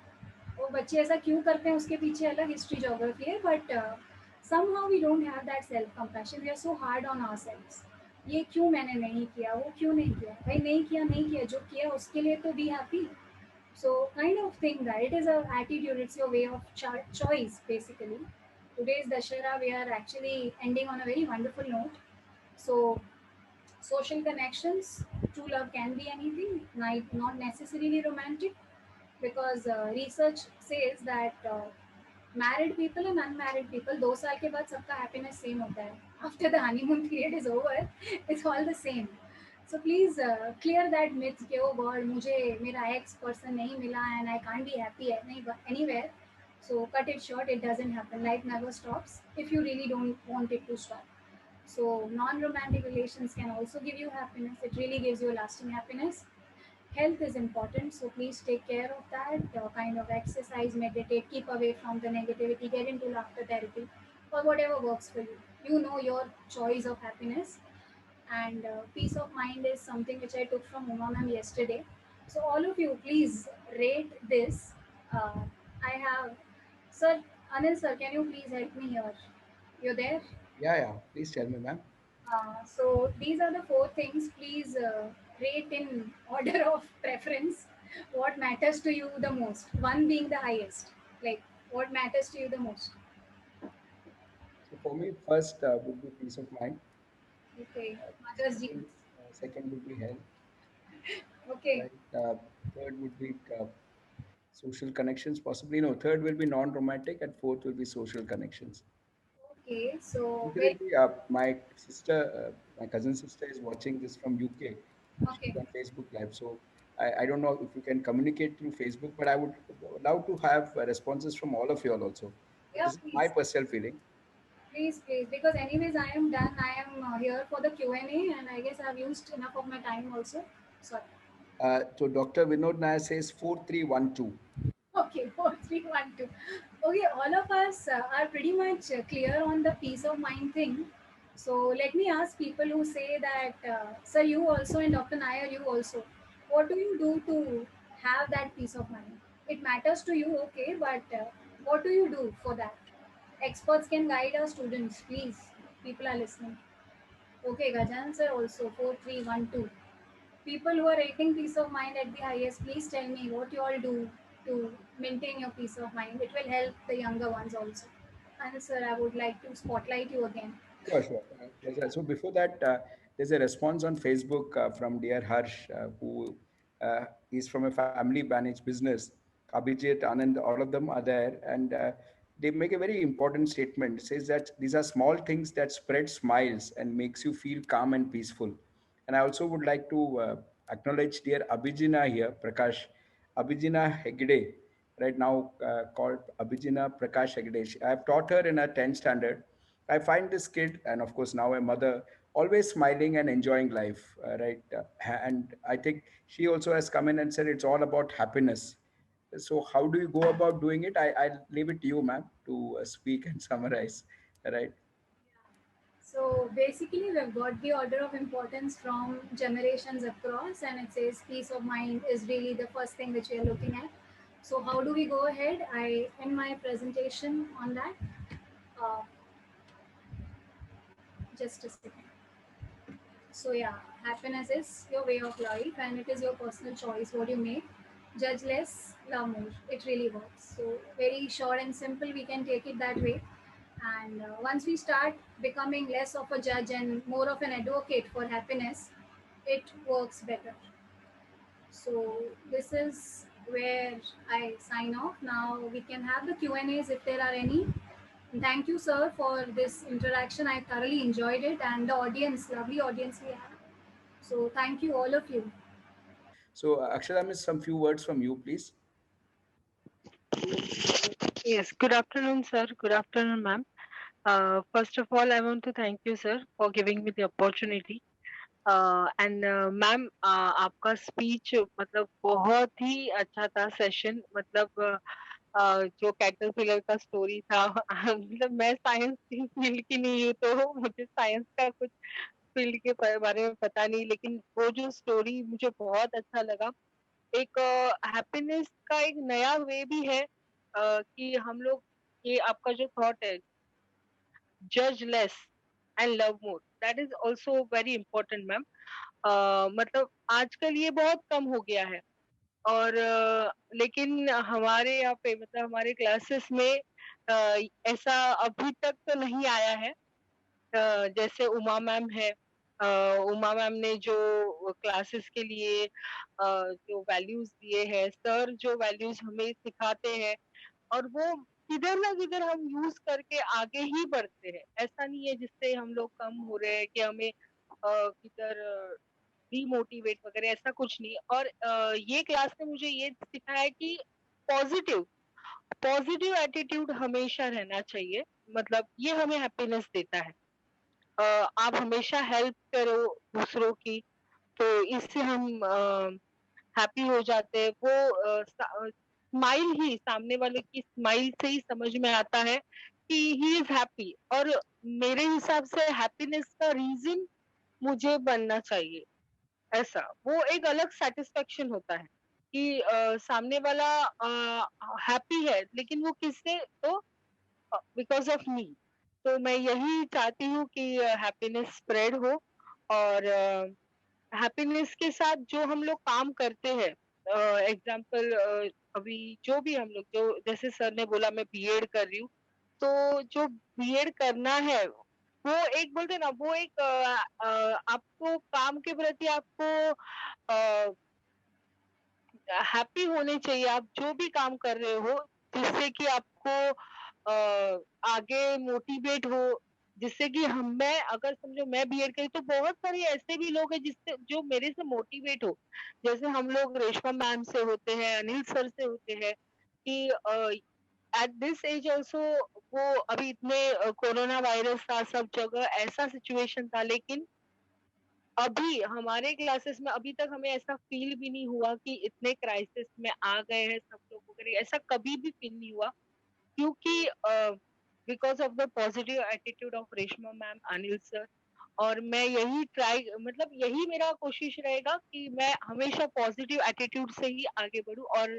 B: वो बच्चे ऐसा क्यों करते हैं, उसके पीछे अलग हिस्ट्री जोग्राफी है. But somehow we don't have that self compassion, we are so hard on ourselves. ये क्यों मैंने नहीं किया, वो क्यों नहीं किया, भाई नहीं किया नहीं किया, जो किया उसके लिए तो be happy. So kind of thing that it is a attitude, it's your way of choice basically. Today's Dashera, we are actually ending on a very wonderful note. So social connections, true love can be anything, not necessarily romantic, because research says that married people and unmarried people 2 साल के बाद सबका happiness same होता है. After the honeymoon period is over, it's all the same. So please clear that myth कि oh God मुझे मेरा ex person नहीं मिला and I can't be happy anywhere. So cut it short. It doesn't happen. Life never stops if you really don't want it to stop. So non-romantic relations can also give you happiness. It really gives you lasting happiness. Health is important, so please take care of that. Kind of exercise, meditate, keep away from the negativity, get into laughter therapy, or whatever works for you. You know your choice of happiness. And peace of mind is something which I took from Uma ma'am yesterday. So all of you, please rate this. Uh, I have, sir, Anil sir, can you please help me here? You're there?
A: Yeah, yeah. Please tell me, ma'am.
B: So these are the 4 things. Please rate in order of preference. What matters to you the most? One being the highest. Like what matters to you the most?
A: So for me, first would be peace of mind.
B: Okay, mother's
A: Second,
B: genes.
A: second would be health.
B: Okay,
A: Right. Third would be social connections. Possibly no. Third will be non-romantic, and fourth will be social connections.
B: okay. So very
A: Incidentally, my cousin sister is watching this from UK. She's
B: okay.
A: on Facebook Live. So I don't know if you can communicate through Facebook, but I would love to have responses from all of you all also.
B: Yeah,
A: This is my
B: please,
A: personal feeling.
B: please. Because anyways, I am done. I am here for the Q&A, and I guess I've used enough of my time also. Sorry.
A: So Dr. Vinod Nair says 4312.
B: Okay, 4312. Okay, all of us are pretty much clear on the peace of mind thing. So let me ask people who say that, sir, you also and Dr. Nair, you also. What do you do to have that peace of mind? It matters to you, okay, but what do you do for that? Experts can guide our students, please. People are listening. Okay, Gajan sir also 4312. People who are rating peace of mind at the highest, please tell me what you all do to maintain your peace of mind. It will help the younger ones also. And sir, I would like to spotlight you again.
A: Sure, sure. Pleasure. So before that, there's a response on Facebook from dear Harsh, who is from a family managed business. Abhijit, Anand, all of them are there, and they make a very important statement. It says that these are small things that spread smiles and makes you feel calm and peaceful. And I also would like to acknowledge dear Abhijina here, Prakash, Abhijina Hegde, right now called Abhijina Prakash Hegde. I have taught her in her 10th standard. I find this kid, and of course now a mother, always smiling and enjoying life, right? And I think she also has come in and said it's all about happiness. So how do you go about doing it? I'll leave it to you, ma'am, to speak and summarize, right?
B: So basically, we've got the order of importance from generations across, and it says peace of mind is really the first thing which we are looking at. So how do we go ahead? I end my presentation on that. Uh, just a second. So yeah, happiness is your way of life and it is your personal choice what you make. Judge less, love more. It really works. So very short and simple. We can take it that way. And once we start becoming less of a judge and more of an advocate for happiness, it works better. So this is where I sign off. Now we can have the Q&As if there are any. Thank you, sir, for this interaction. I thoroughly enjoyed it, and the audience, lovely audience we have. So thank you, all of you.
A: So, Akshara, miss some few words from you, please.
F: Yes, good afternoon, sir. Good afternoon, ma'am. First of all, I want to thank you, sir, for giving me the opportunity. And ma'am आपका speech मतलब बहुत ही अच्छा था session मतलब जो caterpillar का story था मतलब मैं साइंस की फील्ड की नहीं हूँ तो मुझे साइंस का कुछ फील्ड के बारे में पता नहीं लेकिन वो जो स्टोरी मुझे बहुत अच्छा लगा एक हैप्पीनेस का एक नया वे भी है कि हम लोग ये आपका जो थॉट है जज less and love more that is also very important ma'am मतलब आजकल ये बहुत कम हो गया है और लेकिन हमारे यहाँ पे मतलब हमारे क्लासेस में ऐसा अभी तक तो नहीं आया है जैसे उमा मैम है उमा मैम ने जो क्लासेस के लिए जो वैल्यूज दिए हैं सर जो वैल्यूज हमें सिखाते हैं और वो किधर ना किधर हम यूज करके आगे ही बढ़ते हैं ऐसा नहीं है जिससे हम लोग कम हो रहे हैं कि हमें किधर डीमोटिवेट वगैरह ऐसा कुछ नहीं और ये क्लास ने मुझे ये सिखाया कि पॉजिटिव पॉजिटिव एटीट्यूड हमेशा रहना चाहिए मतलब ये हमें हैप्पीनेस देता है आप हमेशा हेल्प करो दूसरों की तो इससे हम हैप्पी हो जाते हैं वो स्माइल ही सामने वाले की स्माइल से ही समझ में आता है कि ही इज हैप्पी और मेरे हिसाब से हैप्पीनेस का रीजन मुझे बनना चाहिए ऐसा वो एक अलग सेटिस्फेक्शन होता है कि सामने वाला हैप्पी है लेकिन वो किससे तो बिकॉज ऑफ मी तो मैं यही चाहती हूँ कि हैप्पीनेस स्प्रेड हो और हैप्पीनेस के साथ जो हम लोग काम करते हैं एग्जाम्पल अभी जो भी हम लोग जो जैसे सर ने बोला मैं बीएड कर रही हूँ तो जो बीएड करना है वो एक बोलते ना वो एक आपको काम के प्रति आपको हैप्पी होने चाहिए आप जो भी काम कर रहे हो जिससे कि आपको आगे मोटिवेट हो जिससे कि हम मैं अगर समझो मैं बीएड करी तो बहुत सारे ऐसे भी लोग हैं जिससे जो मेरे से मोटिवेट हो जैसे हम लोग रेशमा मैम से होते हैं अनिल सर से होते हैं कि एट दिस एज ऑल्सो वो अभी इतने कोरोना वायरस था सब जगह ऐसा सिचुएशन था लेकिन अभी हमारे क्लासेस में अभी तक हमें ऐसा फील भी नहीं हुआ कि इतने क्राइसिस में आ गए हैं सब लोग वगैरह ऐसा कभी भी फील नहीं हुआ क्योंकि because of the positive attitude of Reshma ma'am Anil sir और मैं यही ट्राई मतलब यही मेरा कोशिश रहेगा कि मैं हमेशा पॉजिटिव एटीट्यूड से ही आगे बढ़ूं और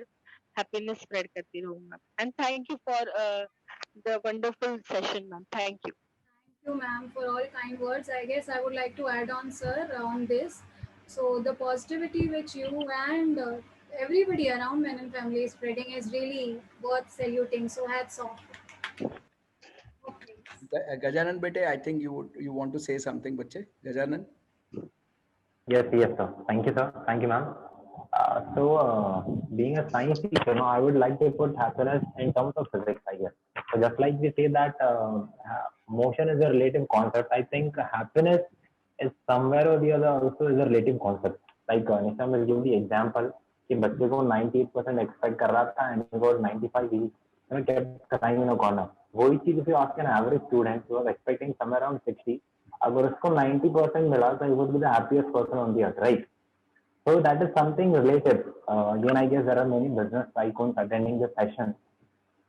F: हैप्पीनेस स्प्रेड करती रहूं ma'am and thank you for the wonderful session ma'am thank you
B: Thank you, ma'am, for all kind words. I guess I would like to add on, sir, on this. So the positivity which you and everybody around Men and Family is spreading is really worth saluting. So hats off. Okay.
A: Gajanan bete, I think you want to say something, bache. Gajanan.
E: Yes, yes, sir. Thank you, sir. Thank you, ma'am. Being a science teacher, I would like to put happiness in terms of physics, I guess. So just like we say that motion is a relative concept, I think happiness is somewhere or the other also is a relative concept. Like Nisha will give the example कि बच्चे को 98% expect कर रहा था and he got 95, he kept crying in a corner. वही चीज if you ask an average student who was expecting somewhere around 60, अगर उसको 90% मिला तो he would be the happiest person on the earth, right? So that is something related. Again, I guess there are many business tycoons attending the session.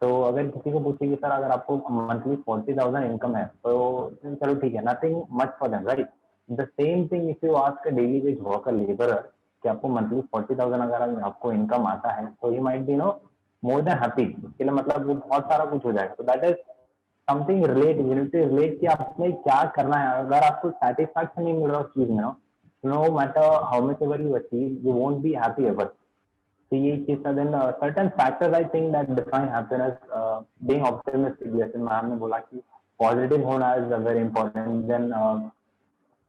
E: तो अगर किसी को पूछे कि सर अगर आपको मंथली 40,000 इनकम है तो चलो ठीक है nothing much for them right the same thing if you ask a daily veg worker labourer कि आपको मंथली 40,000 अगर आपको इनकम आता है तो you might be no more than happy उसके लिए मतलब वो बहुत सारा कुछ हो जाएगा तो दैट इज समथिंग रिलेट कि आपने क्या करना है अगर आपको सेटिस्फैक्शन नहीं मिल रहा उस चीज में no matter how much ever you achieve, you won't be happy ever. So ये चीज था then certain factors I think that define happiness. Being optimistic, जैसे मैम ने बोला कि positive होना is very important. Then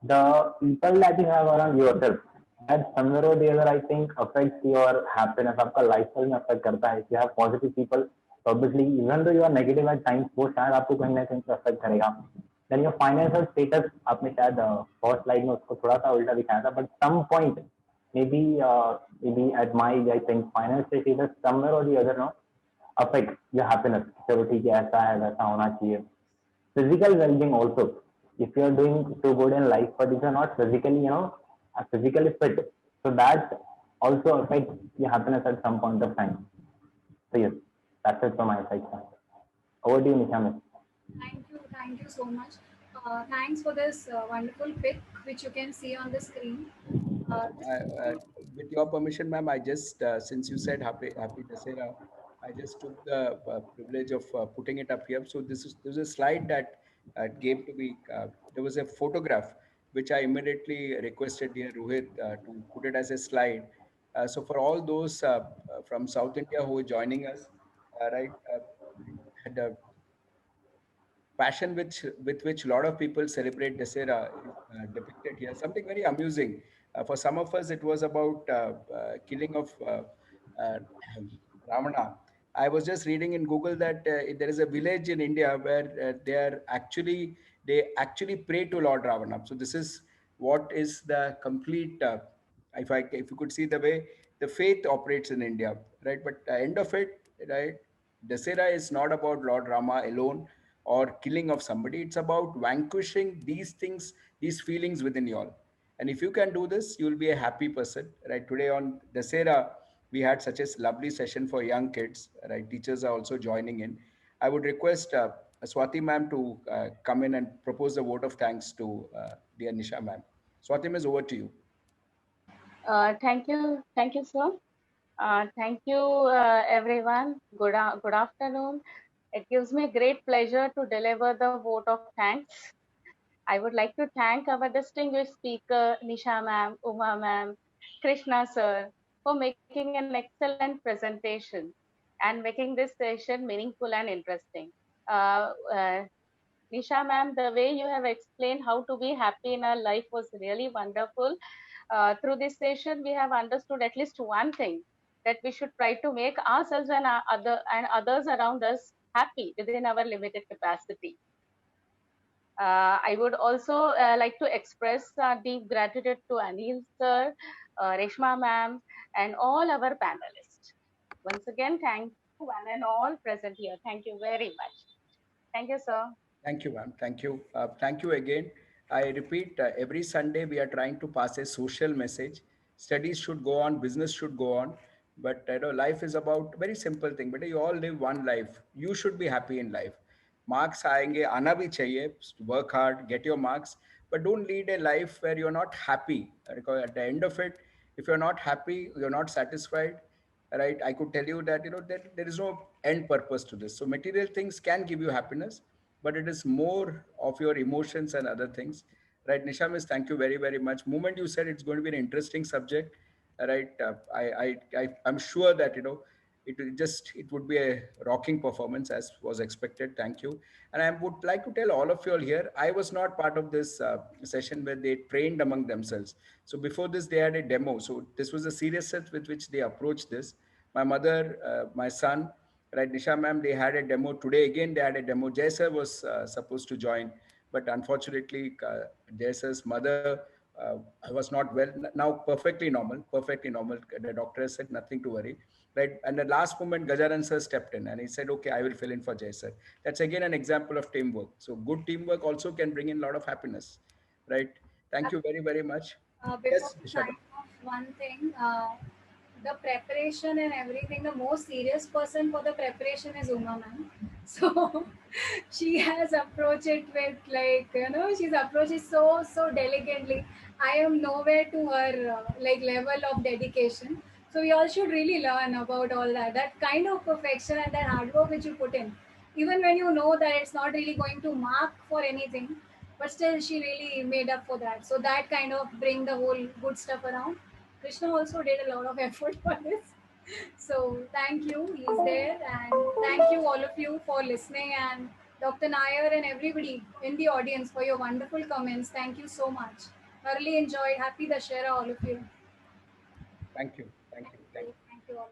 E: the people that you have around yourself, that somewhere or the other I think affects your happiness. आपका lifestyle में affect करता है. If you have positive people, obviously even though you are negative at times, वो शायद आपको कहीं ना कहीं से affect करेगा. Then your financial status, आपने शायद first slide में उसको थोड़ा सा उल्टा दिखाया था, but some point maybe at my age I think financial status somewhere or the other no affect your happiness. चलो ठीक है ऐसा है वैसा होना चाहिए. Physical well-being also. If you are doing too good in life, but if you are not physically, physically fit, so that also affects your happiness at some point of time. So yes, that's it from my side. Over to you, Nisha.
B: Thank you so much. Thanks for this wonderful pic, which you can see on the screen.
A: With your permission, ma'am, I just since you said Happy Dasera, I just took the privilege of putting it up here. So this is a slide that gave to me. There was a photograph which I immediately requested dear Rohit to put it as a slide. So for all those from South India who are joining us, right, and passion with which a lot of people celebrate Dasera is depicted here. Something very amusing. For some of us, it was about killing of uh, Ravana. I was just reading in Google that there is a village in India where they actually pray to Lord Ravana. So this is what is the complete. If you could see the way the faith operates in India, right? But the end of it, right? Dasera is not about Lord Rama alone or killing of somebody. It's about vanquishing these things, these feelings within you all. And if you can do this, you will be a happy person. Right. Today on Dasera, we had such a lovely session for young kids. Right. Teachers are also joining in. I would request Swati ma'am to come in and propose a vote of thanks to dear Nisha ma'am. Swati ma'am, is over to you.
G: Thank you, sir. Thank you, everyone. Good afternoon. It gives me great pleasure to deliver the vote of thanks. I would like to thank our distinguished speaker, Nisha ma'am, Uma ma'am, Krishna sir, for making an excellent presentation and making this session meaningful and interesting. Uh, uh, Nisha ma'am, the way you have explained how to be happy in our life was really wonderful. Through this session, we have understood at least one thing, that we should try to make ourselves and others around us happy within our limited capacity. I would also like to express deep gratitude to Anil sir, Reshma ma'am, and all our panelists. Once again, thank you one and all present here. Thank you very much. Thank you, sir.
A: Thank you, ma'am. Thank you. Thank you again. I repeat, every Sunday we are trying to pass a social message. Studies should go on, business should go on, but life is about very simple thing. But you all live one life. You should be happy in life. Marks आएंगे आना भी चाहिए. Work hard, get your marks, but don't lead a life where you're not happy. Because at the end of it, if you're not happy, you're not satisfied, right? I could tell you that there is no end purpose to this. So material things can give you happiness, but it is more of your emotions and other things, right? Nisha miss, thank you very very much. Moment you said it's going to be an interesting subject, right? I'm sure that it would be a rocking performance as was expected. Thank you. And I would like to tell all of you all here, I was not part of this session where they trained among themselves. So before this they had a demo, so this was the seriousness with which they approached this. My mother, my son, right, Nisha ma'am, they had a demo today. Again, they had a demo. Jay sir was supposed to join, but unfortunately, Jay sir's mother was not well. Now, perfectly normal, perfectly normal. The doctor said nothing to worry, right? And the last moment, Gajaran sir stepped in and he said, "Okay, I will fill in for Jay sir." That's again an example of teamwork. So, good teamwork also can bring in a lot of happiness, right? Thank you very, very much.
B: Before
A: Yes,
B: we
A: Nisha
B: sign
A: ma'am.
B: off, one thing, the preparation and everything, the most serious person for the preparation is Uma ma'am. So she has approached it with she's approached it so delicately. I am nowhere to her level of dedication. So we all should really learn about all that kind of perfection and that hard work which you put in. Even when you know that it's not really going to mark for anything, but still she really made up for that. So that kind of bring the whole good stuff around. Krishna also did a lot of effort for this. So thank you, he's there, and thank you all of you for listening, and Dr. Nair and everybody in the audience for your wonderful comments. Thank you so much. Thoroughly enjoyed. Happy Dashera, all of you.
A: Thank you. Thank you. Thank you.
B: Thank you all.